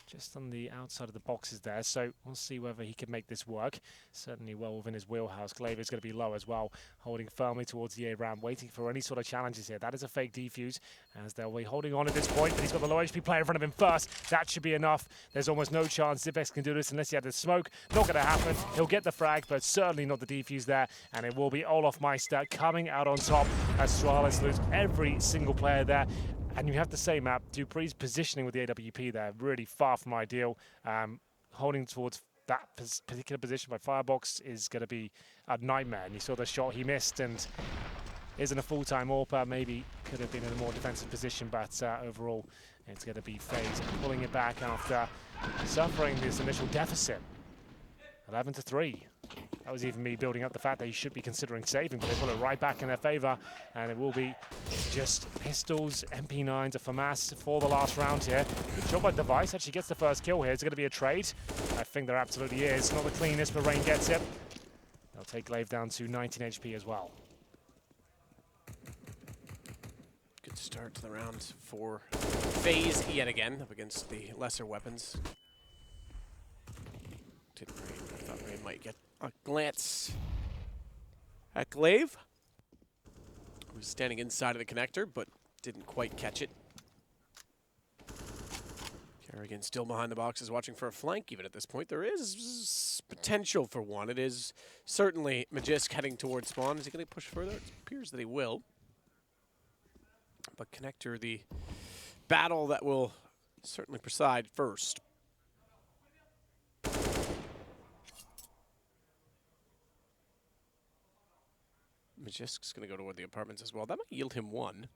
just on the outside of the boxes there, so we'll see whether he can make this work. Certainly well within his wheelhouse. Glaive is going to be low as well, holding firmly towards the A ramp, waiting for any sort of challenges here. That is a fake defuse, as they'll be holding on at this point, but he's got the low HP player in front of him first. That should be enough. There's almost no chance Zipex can do this unless he had the smoke. Not going to happen. He'll get the frag, but certainly not the defuse there, and it will be Olaf Meister coming out on top as Astralis lose every single player there. And you have to say, Matt, Dupree's positioning with the AWP there, really far from ideal. Holding towards that particular position by Firebox is going to be a nightmare. And you saw the shot he missed, and isn't a full-time AWPer. Maybe could have been in a more defensive position, but overall, it's going to be FaZe pulling it back after suffering this initial deficit. 11-3. That was even me building up the fact that he should be considering saving, but they pull it right back in their favor, and it will be just pistols, MP9s, a FAMAS for the last round here. Good job by Device, actually gets the first kill here. Is it going to be a trade? I think there absolutely is. Not the cleanest, but Rain gets it. They'll take Glaive down to 19 HP as well. Good start to the round for FaZe yet again, up against the lesser weapons. Didn't Rain, I thought Rain might get a glance at Glaive, who's standing inside of the connector, but didn't quite catch it. Kerrigan still behind the boxes, watching for a flank. Even at this point, there is potential for one. It is certainly Magisk heading towards spawn. Is he going to push further? It appears that he will. But connector, the battle that will certainly preside first. Magisk's going to go toward the apartments as well. That might yield him one.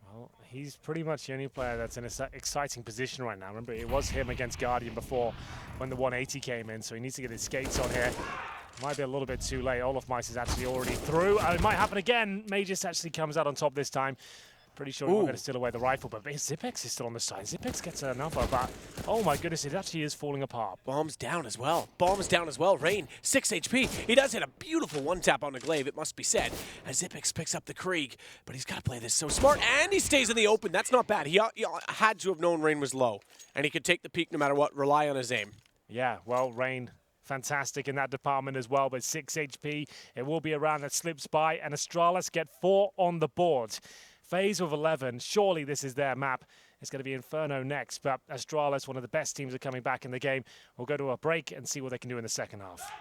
Well, he's pretty much the only player that's in an exciting position right now. Remember, it was him against Guardian before when the 180 came in, so he needs to get his skates on here. Might be a little bit too late. Olaf Mice is actually already through. It might happen again. Magis actually comes out on top this time. Pretty sure he's not going to steal away the rifle, but Zipex is still on the side. Zipex gets another, but oh my goodness, it actually is falling apart. Bomb's down as well. Bomb's down as well. Rain, 6 HP. He does hit a beautiful one-tap on the Glaive, it must be said, as Zipex picks up the Krieg, but he's got to play this so smart, and he stays in the open. That's not bad. He had to have known Rain was low, and he could take the peak no matter what, rely on his aim. Yeah, well, Rain, fantastic in that department as well, but 6 HP. It will be a round that slips by, and Astralis get 4 on the board. FaZe with 11, surely this is their map. It's going to be Inferno next, but Astralis, one of the best teams, are coming back in the game. We'll go to a break and see what they can do in the second half.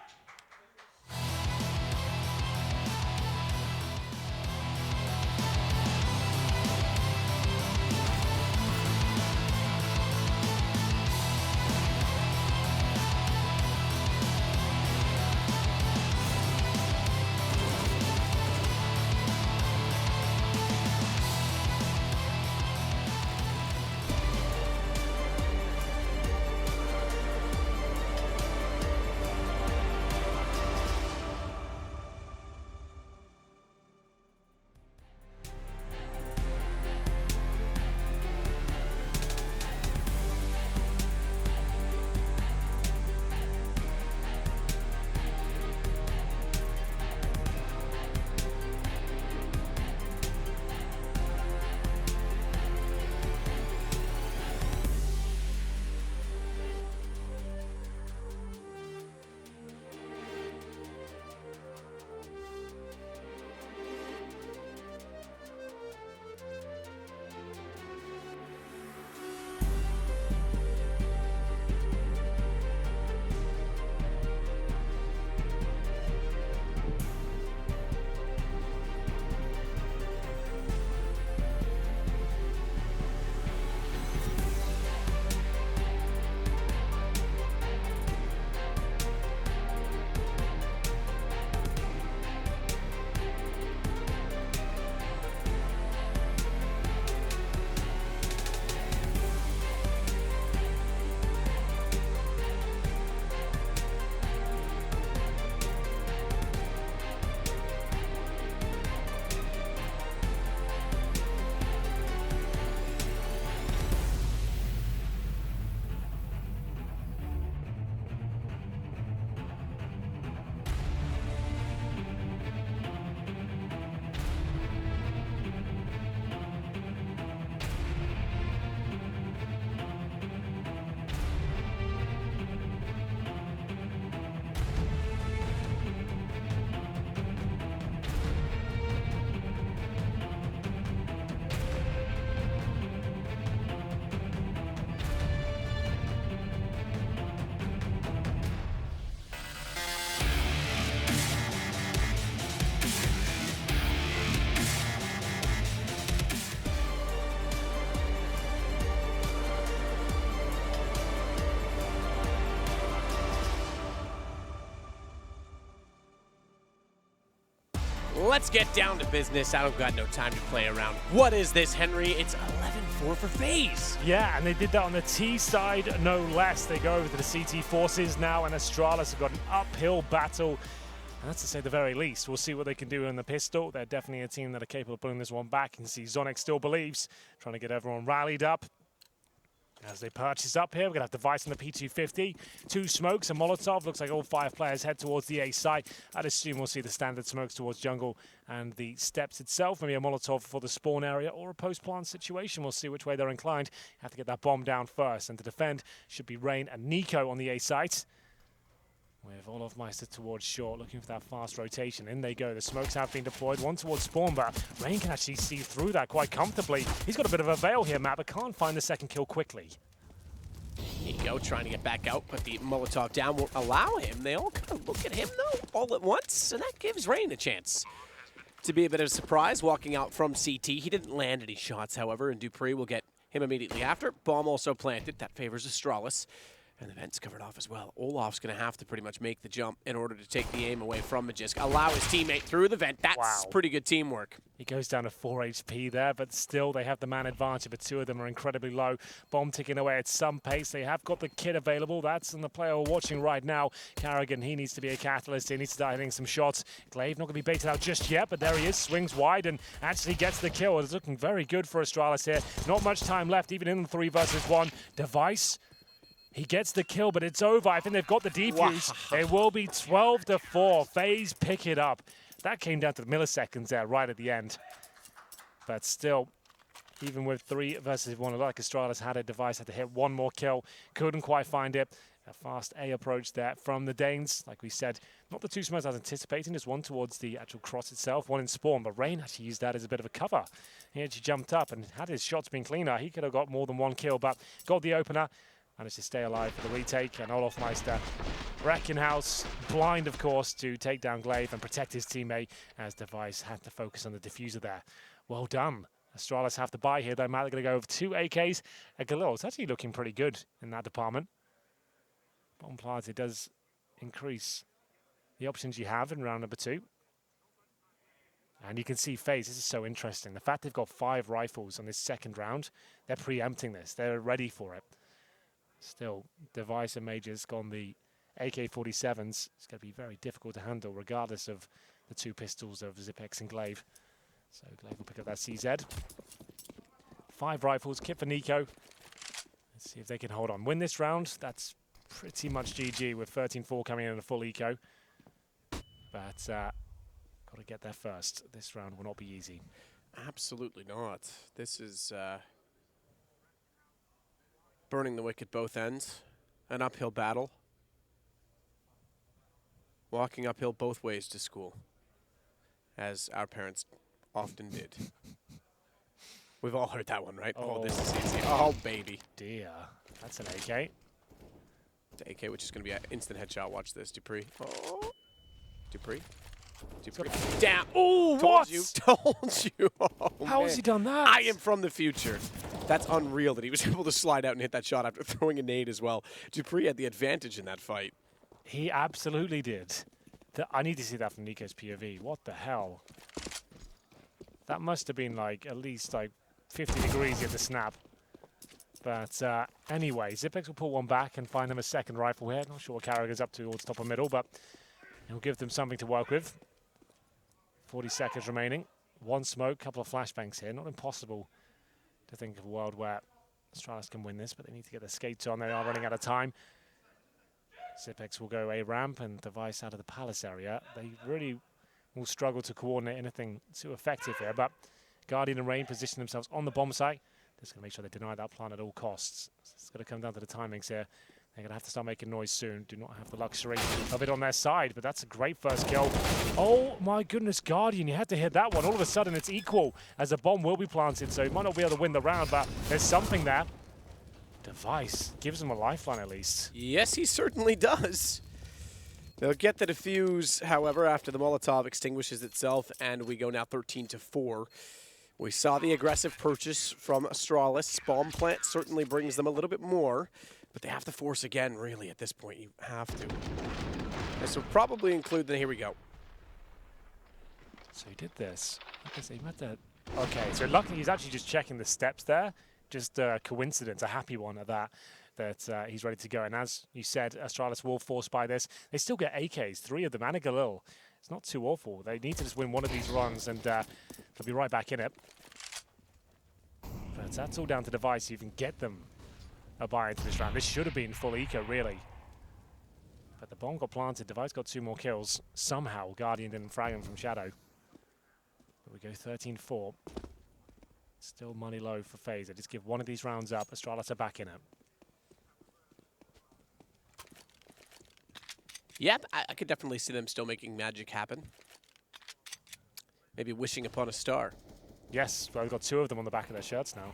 let's get down to business. I don't got no time to play around. What is this, Henry? It's 11-4 for FaZe. Yeah, and they did that on the T side, no less. They go over to the CT forces now, and Astralis have got an uphill battle. And that's to say the very least. We'll see what they can do in the pistol. They're definitely a team that are capable of putting this one back. You can see Zonic still believes, trying to get everyone rallied up. As they purchase up here, we're going to have Device on the P250. 2 smokes, a Molotov. Looks like all 5 players head towards the A site. I'd assume we'll see the standard smokes towards jungle and the steps itself. Maybe a Molotov for the spawn area or a post-plant situation. We'll see which way they're inclined. Have to get that bomb down first. And to defend should be Rain and Nico on the A site. With Olofmeister towards short, looking for that fast rotation. In they go. The smokes have been deployed. One towards spawn, but Rain can actually see through that quite comfortably. He's got a bit of a veil here, Matt, but can't find the second kill quickly. Nico trying to get back out, but the Molotov down won't allow him. They all kind of look at him, though, all at once, and that gives Rain a chance to be a bit of a surprise walking out from CT. He didn't land any shots, however, and Dupree will get him immediately after. Bomb also planted. That favors Astralis. And the vent's covered off as well. Olaf's going to have to pretty much make the jump in order to take the aim away from Magisk. Allow his teammate through the vent. That's pretty good teamwork. He goes down to 4 HP there, but still they have the man advantage, but 2 of them are incredibly low. Bomb ticking away at some pace. They have got the kit available. That's in the player we're watching right now. Carrigan, he needs to be a catalyst. He needs to start hitting some shots. Glaive not going to be baited out just yet, but there he is. Swings wide and actually gets the kill. It's looking very good for Astralis here. Not much time left, even in the 3 versus 1. Device. He gets the kill, but it's over. I think they've got the defuse. Wow. It will be 12-4. FaZe pick it up. That came down to the milliseconds there right at the end. But still, even with 3 versus 1, like Astralis had a Device, had to hit 1 more kill. Couldn't quite find it. A fast A approach there from the Danes. Like we said, not the 2 smokes I was anticipating. Just 1 towards the actual cross itself, 1 in spawn. But Rain actually used that as a bit of a cover. He actually jumped up, and had his shots been cleaner, he could have got more than 1 kill, but got the opener. Managed to stay alive for the retake, and Olofmeister, Breckenhouse, blind of course, to take down Glaive and protect his teammate, as Device had to focus on the diffuser there. Well done. Astralis have to buy here, though. Matt, they're going to go with 2 AKs. Galil's actually looking pretty good in that department. Bomb planted does increase the options you have in round number 2. And you can see FaZe, this is so interesting. The fact they've got 5 rifles on this second round, they're preempting this. They're ready for it. Still, Device and Major's gone the AK-47s. It's going to be very difficult to handle, regardless of the 2 pistols of Zipex and Glaive. So Glaive will pick up that CZ. 5 rifles, kit for Nico. Let's see if they can hold on. Win this round, that's pretty much GG, with 13-4 coming in and a full eco. But got to get there first. This round will not be easy. Absolutely not. This is... burning the wick at both ends. An uphill battle. Walking uphill both ways to school, as our parents often did. We've all heard that one, right? Oh, this is easy. Oh, baby. Dear. That's an AK. The AK, which is going to be an instant headshot. Watch this. Dupree. Oh. Dupree. Dupree. Down. Oh, what? Told you. Oh, how has he done that? I am from the future. That's unreal that he was able to slide out and hit that shot after throwing a nade as well. Dupree had the advantage in that fight. He absolutely did. I need to see that from Nico's POV. What the hell? That must have been like at least like 50 degrees at the snap. But anyway, Zipex will pull one back and find them a second rifle here. Not sure what Carragher's up to towards top of middle, but he'll give them something to work with. 40 seconds remaining. 1 smoke, couple of flashbangs here. Not impossible to think of a world where Astralis can win this, but they need to get their skates on. They are running out of time. Zipex will go a ramp and Device out of the palace area. They really will struggle to coordinate anything too effective here, but Guardian and Rain position themselves on the bomb site. Just going to make sure they deny that plan at all costs. It's going to come down to the timings here. They're going to have to start making noise soon. Do not have the luxury of it on their side, but that's a great first kill. Oh my goodness, Guardian, you had to hit that one. All of a sudden it's equal as a bomb will be planted, so he might not be able to win the round, but there's something there. Device gives him a lifeline at least. Yes, he certainly does. They'll get the defuse, however, after the Molotov extinguishes itself, and we go now 13-4. We saw the aggressive purchase from Astralis. Bomb plant certainly brings them a little bit more, but they have to force again, really, at this point. You have to. This will probably include the, here we go. So he did this. He meant that. Okay, so luckily he's actually just checking the steps there. Just a coincidence, a happy one at that. That he's ready to go. And as you said, Astralis will force by this. They still get AKs, 3 of them, and a Galil. It's not too awful. They need to just win one of these runs, and they'll be right back in it. But that's all down to Device. You can get them a buy into this round. This should have been full eco, really. But the bomb got planted. Device got 2 more kills. Somehow, Guardian didn't frag him from Shadow. But we go 13-4. Still money low for FaZe. They just give one of these rounds up. Astralis are back in it. Yeah, I could definitely see them still making magic happen. Maybe wishing upon a star. Yes, well, we've got 2 of them on the back of their shirts now.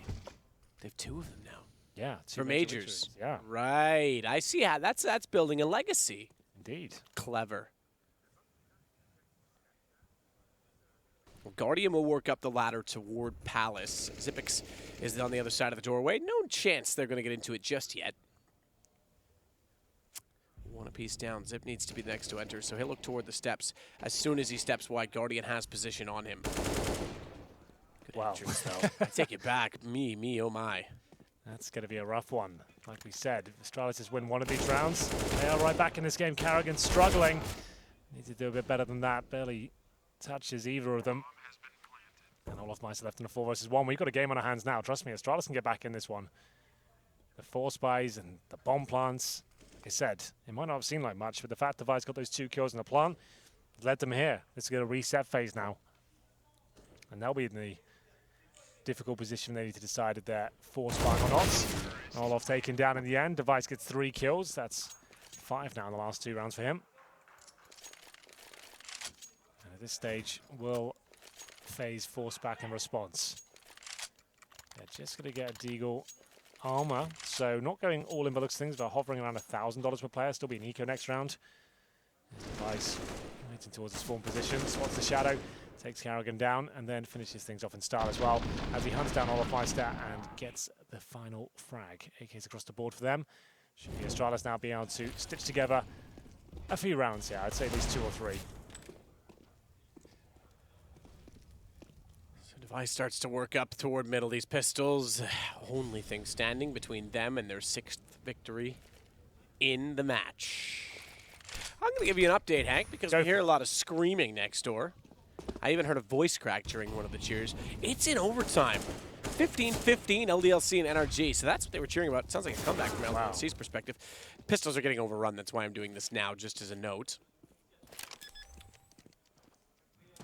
They have 2 of them now. Yeah, 2 for majors. Yeah. Right. I see how that's building a legacy. Indeed. Clever. Well, Guardian will work up the ladder toward Palace. Xipix is on the other side of the doorway. No chance they're going to get into it just yet. One apiece down. Zip needs to be the next to enter, so he'll look toward the steps. As soon as he steps wide, Guardian has position on him. Good wow. entrance, though. I take it back. Me, oh my. That's going to be a rough one. Like we said, if Astralis just win one of these rounds, they are right back in this game. Karrigan struggling. Need to do a bit better than that. Barely touches either of them. And Olaf Meister left in a 4 versus 1. We've got a game on our hands now. Trust me, Astralis can get back in this one. The 4 spies and the bomb plants. Like I said, it might not have seemed like much, but the fact Device got those 2 kills in the plant led them here. This is going to reset phase now. And they'll be in the difficult position they need to decide if they're 4 spying or not. Olaf taken down in the end. Device gets 3 kills. That's 5 now in the last 2 rounds for him. And at this stage, will FaZe force back in response? They're just going to get a Deagle armor, so not going all in by looks things, but hovering around $1,000 per player. Still be an eco next round. Device waiting towards his spawn position, spots the Shadow, takes Karrigan down, and then finishes things off in style as well as he hunts down Olaf Meister and gets the final frag. AKs across the board for them. Should be Astralis now being able to stitch together a few rounds here. I'd say at least 2 or 3. Device starts to work up toward middle. These pistols, only thing standing between them and their 6th victory in the match. I'm going to give you an update, Hank, because we hear a lot of screaming next door. I even heard a voice crack during one of the cheers. It's in overtime. 15-15 LDLC and NRG. So that's what they were cheering about. It sounds like a comeback from LDLC's perspective. Pistols are getting overrun. That's why I'm doing this now, just as a note.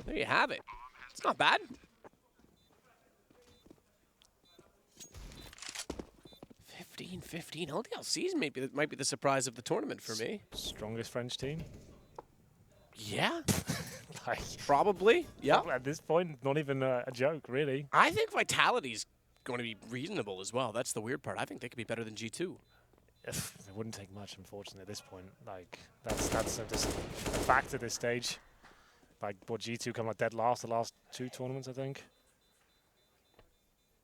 There you have it. It's not bad. 15-15. LDLC's might be the surprise of the tournament for me. Strongest French team? Yeah. Like, probably. Yeah. At this point, not even a joke, really. I think Vitality's going to be reasonable as well. That's the weird part. I think they could be better than G2. It wouldn't take much, unfortunately, at this point. Like, that's just a fact at this stage. Like, what, G2 come like dead last the last 2 tournaments, I think.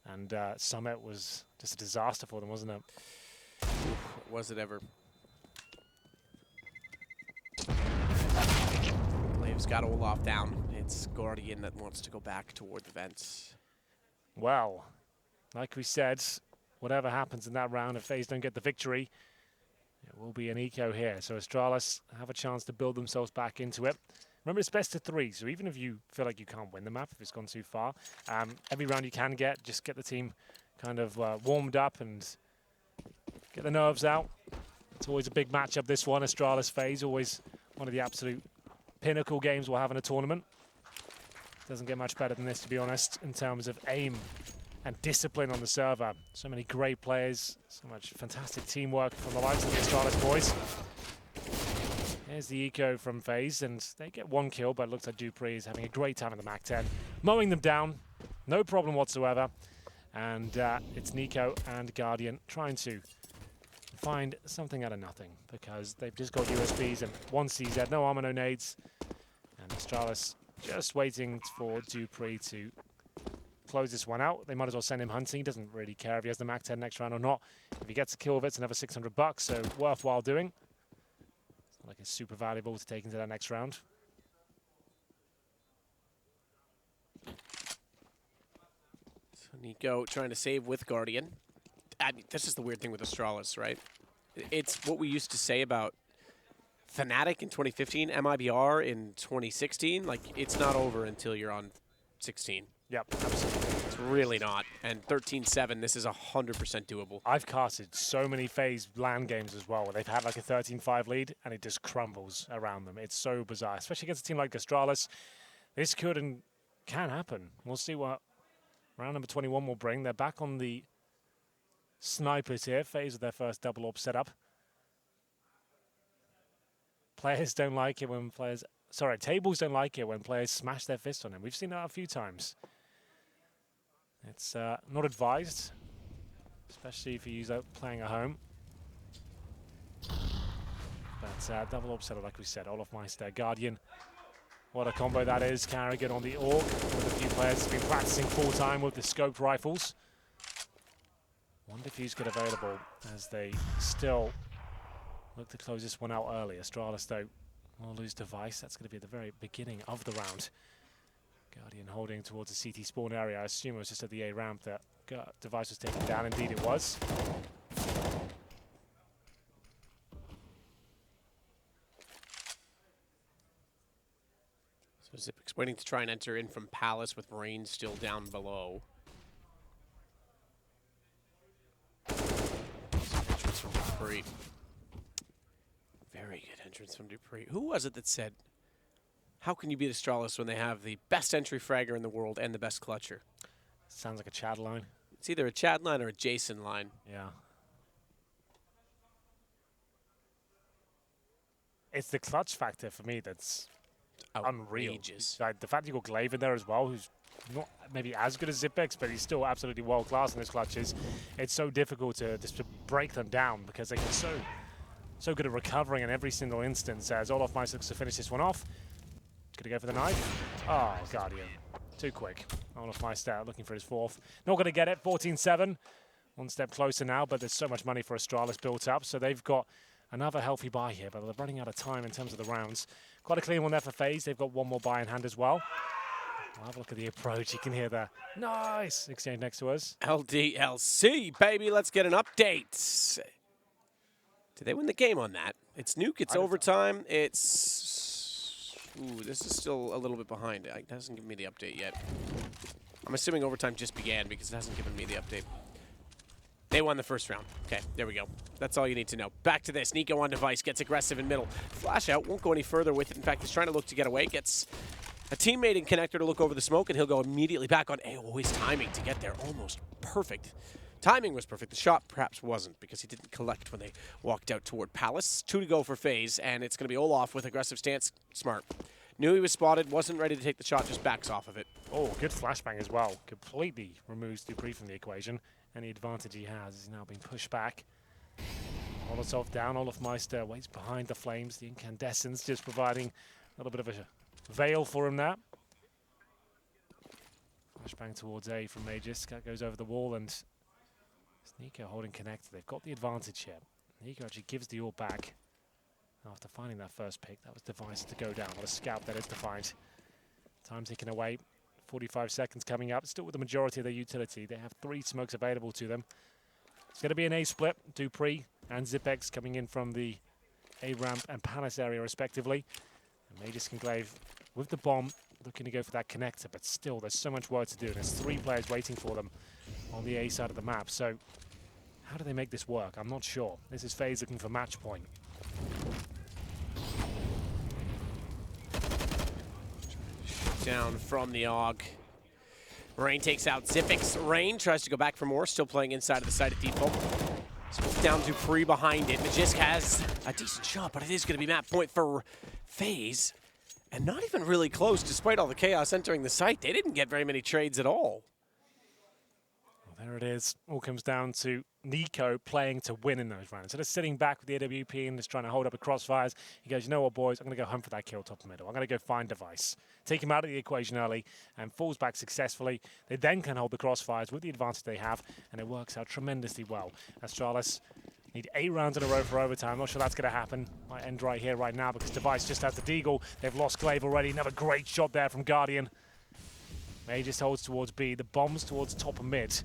And Summit was just a disaster for them, wasn't it? Oof, was it ever? Blave's got Olaf down. It's Guardian that wants to go back toward the vents. Well, like we said, whatever happens in that round, if FaZe don't get the victory, it will be an eco here. So Astralis have a chance to build themselves back into it. Remember, it's best of 3, so even if you feel like you can't win the map, if it's gone too far, every round you can get, just get the team kind of warmed up and get the nerves out. It's always a big matchup, this one. Astralis FaZe, always one of the absolute pinnacle games we'll have in a tournament. Doesn't get much better than this, to be honest, in terms of aim and discipline on the server. So many great players, so much fantastic teamwork from the likes of the Astralis boys. Here's the eco from FaZe, and they get 1 kill, but it looks like Dupree is having a great time in the MAC-10. Mowing them down, no problem whatsoever. And it's Nico and Guardian trying to find something out of nothing, because they've just got USBs and 1 CZ, no armor, no nades. And Astralis just waiting for Dupree to close this one out. They might as well send him hunting. He doesn't really care if he has the MAC-10 next round or not. If he gets a kill with it, it's another $600, so worthwhile doing. Like it's super valuable to take into that next round. Nico trying to save with Guardian. I mean, this is the weird thing with Astralis, right? It's what we used to say about Fnatic in 2015, MIBR in 2016. Like, it's not over until you're on 16. Yep, absolutely. It's really not. And 13-7, this is 100% doable. I've casted so many FaZe LAN games as well where they've had like a 13-5 lead and it just crumbles around them. It's so bizarre, especially against a team like Astralis. This could and can happen. We'll see what round number 21 will bring. They're back on the snipers here. FaZe with their first double orb setup. Players don't like it when players... Sorry, tables don't like it when players smash their fist on them. We've seen that a few times. It's not advised, especially if you're playing at home. But double orb setup, like we said, Olaf Meister, Guardian. What a combo that is. Carrigan on the Orc, with a few players have been practicing full-time with the scoped rifles. One defuse kit available as they still look to close this one out early. Astralis, though, will lose device. That's going to be at the very beginning of the round. Guardian holding towards the CT spawn area. I assume it was just at the A ramp that device was taken down. Indeed, it was. So Zipix waiting to try and enter in from Palace with Rain still down below. Entrance from Dupree. Very good entrance from Dupree. Who was it that said, how can you beat Astralis when they have the best entry fragger in the world and the best clutcher? Sounds like a Chad line. It's either a Chad line or a Jason line. Yeah. It's the clutch factor for me that's unreal. Like, the fact you got Glaive in there as well, who's not maybe as good as Zipex, but he's still absolutely world class in his clutches. It's so difficult to just to break them down because they can so good at recovering in every single instance. As Olaf Meister looks to finish this one off. Gonna go for the knife. Oh, Guardian. Too quick. Olaf Meister looking for his fourth. Not gonna get it. 14-7. One step closer now, but there's so much money for Astralis built up, so they've got another healthy buy here, but they're running out of time in terms of the rounds. Quite a clean one there for FaZe. They've got one more buy in hand as well. I'll have a look at the approach. You can hear the nice exchange next to us. LDLC, baby. Let's get an update. Did they win the game on that? It's nuke. It's overtime. It's... Ooh, this is still a little bit behind. It hasn't given me the update yet. I'm assuming overtime just began because it hasn't given me the update. They won the first round. Okay, there we go. That's all you need to know. Back to this. Nico on device, gets aggressive in middle. Flash out, won't go any further with it. In fact, he's trying to look to get away. Gets a teammate in connector to look over the smoke, and he'll go immediately back on. Oh, his timing to get there, almost perfect. Timing was perfect. The shot perhaps wasn't because he didn't collect when they walked out toward Palace. 2 to go for FaZe, and it's going to be Olaf with aggressive stance. Smart. Knew he was spotted, wasn't ready to take the shot, just backs off of it. Oh, good flashbang as well. Completely removes Dupree from the equation. Any advantage he has is now being pushed back. Molotov down. Olaf Meister waits behind the flames. The incandescence just providing a little bit of a veil for him there. Flashbang towards A from Magis. That goes over the wall, and Nico holding connected. They've got the advantage here. Nico actually gives the orb back after finding that first pick. That was Device to go down. What a scout that is to find. Time ticking away. 45 seconds coming up. Still with the majority of their utility. They have 3 smokes available to them. It's going to be an A split. Dupree and Zipex coming in from the A ramp and Palace area respectively. And Magis can Glaive with the bomb, looking to go for that connector, but still there's so much work to do. There's 3 players waiting for them on the A side of the map. So how do they make this work? I'm not sure. This is FaZe looking for match point. Down from the AUG. Rain takes out Zipix. Rain tries to go back for more, still playing inside of the site at default. Down Dupree behind it. Magisk has a decent shot, but it is going to be map point for FaZe. And not even really close, despite all the chaos entering the site. They didn't get very many trades at all. Well, there it is. All comes down to Nico playing to win in those rounds. Instead of sitting back with the AWP and just trying to hold up the crossfires, he goes, you know what, boys, I'm going to go hunt for that kill top and middle. I'm going to go find Device. Take him out of the equation early and falls back successfully. They then can hold the crossfires with the advantage they have, and it works out tremendously well. Astralis need 8 rounds in a row for overtime. I'm not sure that's going to happen. Might end right here, right now, because Device just has the deagle. They've lost Glaive already. Another great shot there from Guardian. May just holds towards B, the bombs towards top and mid.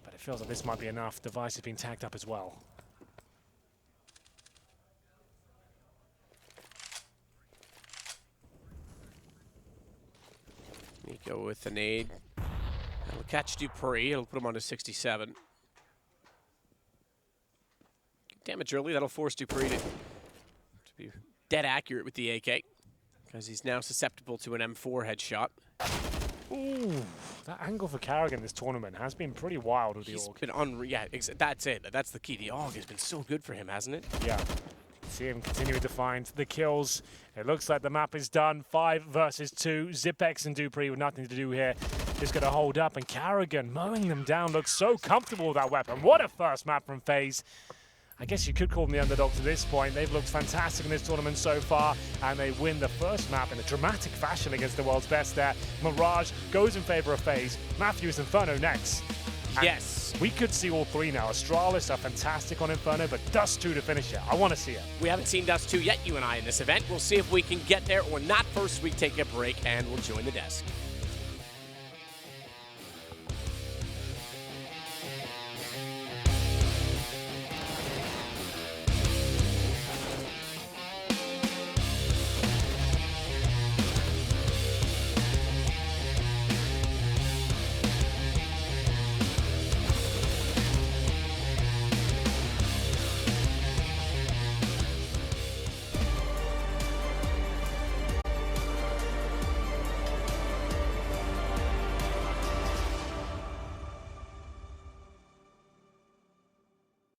But it feels like this might be enough. Device has been tagged up as well. You go with the nade. It'll catch Dupree. It'll put him on to 67. Damage early. That'll force Dupree to be dead accurate with the AK, because he's now susceptible to an M4 headshot. Ooh, that angle for Carrigan this tournament has been pretty wild with the He's AUG. been unreal. Yeah, that's it. That's the key. The AUG has been so good for him, hasn't it? Yeah. See him continuing to find the kills. It looks like the map is done. 5 versus 2. Zipex and Dupree with nothing to do here. Just going to hold up, and Carrigan mowing them down. Looks so comfortable with that weapon. What a first map from FaZe. I guess you could call them the underdog to this point. They've looked fantastic in this tournament so far, and they win the first map in a dramatic fashion against the world's best there. Mirage goes in favor of FaZe. Matthews Inferno next. And yes. We could see all 3 now. Astralis are fantastic on Inferno, but Dust 2 to finish it. I want to see it. We haven't seen Dust 2 yet, you and I, in this event. We'll see if we can get there or not. First, we take a break, and we'll join the desk.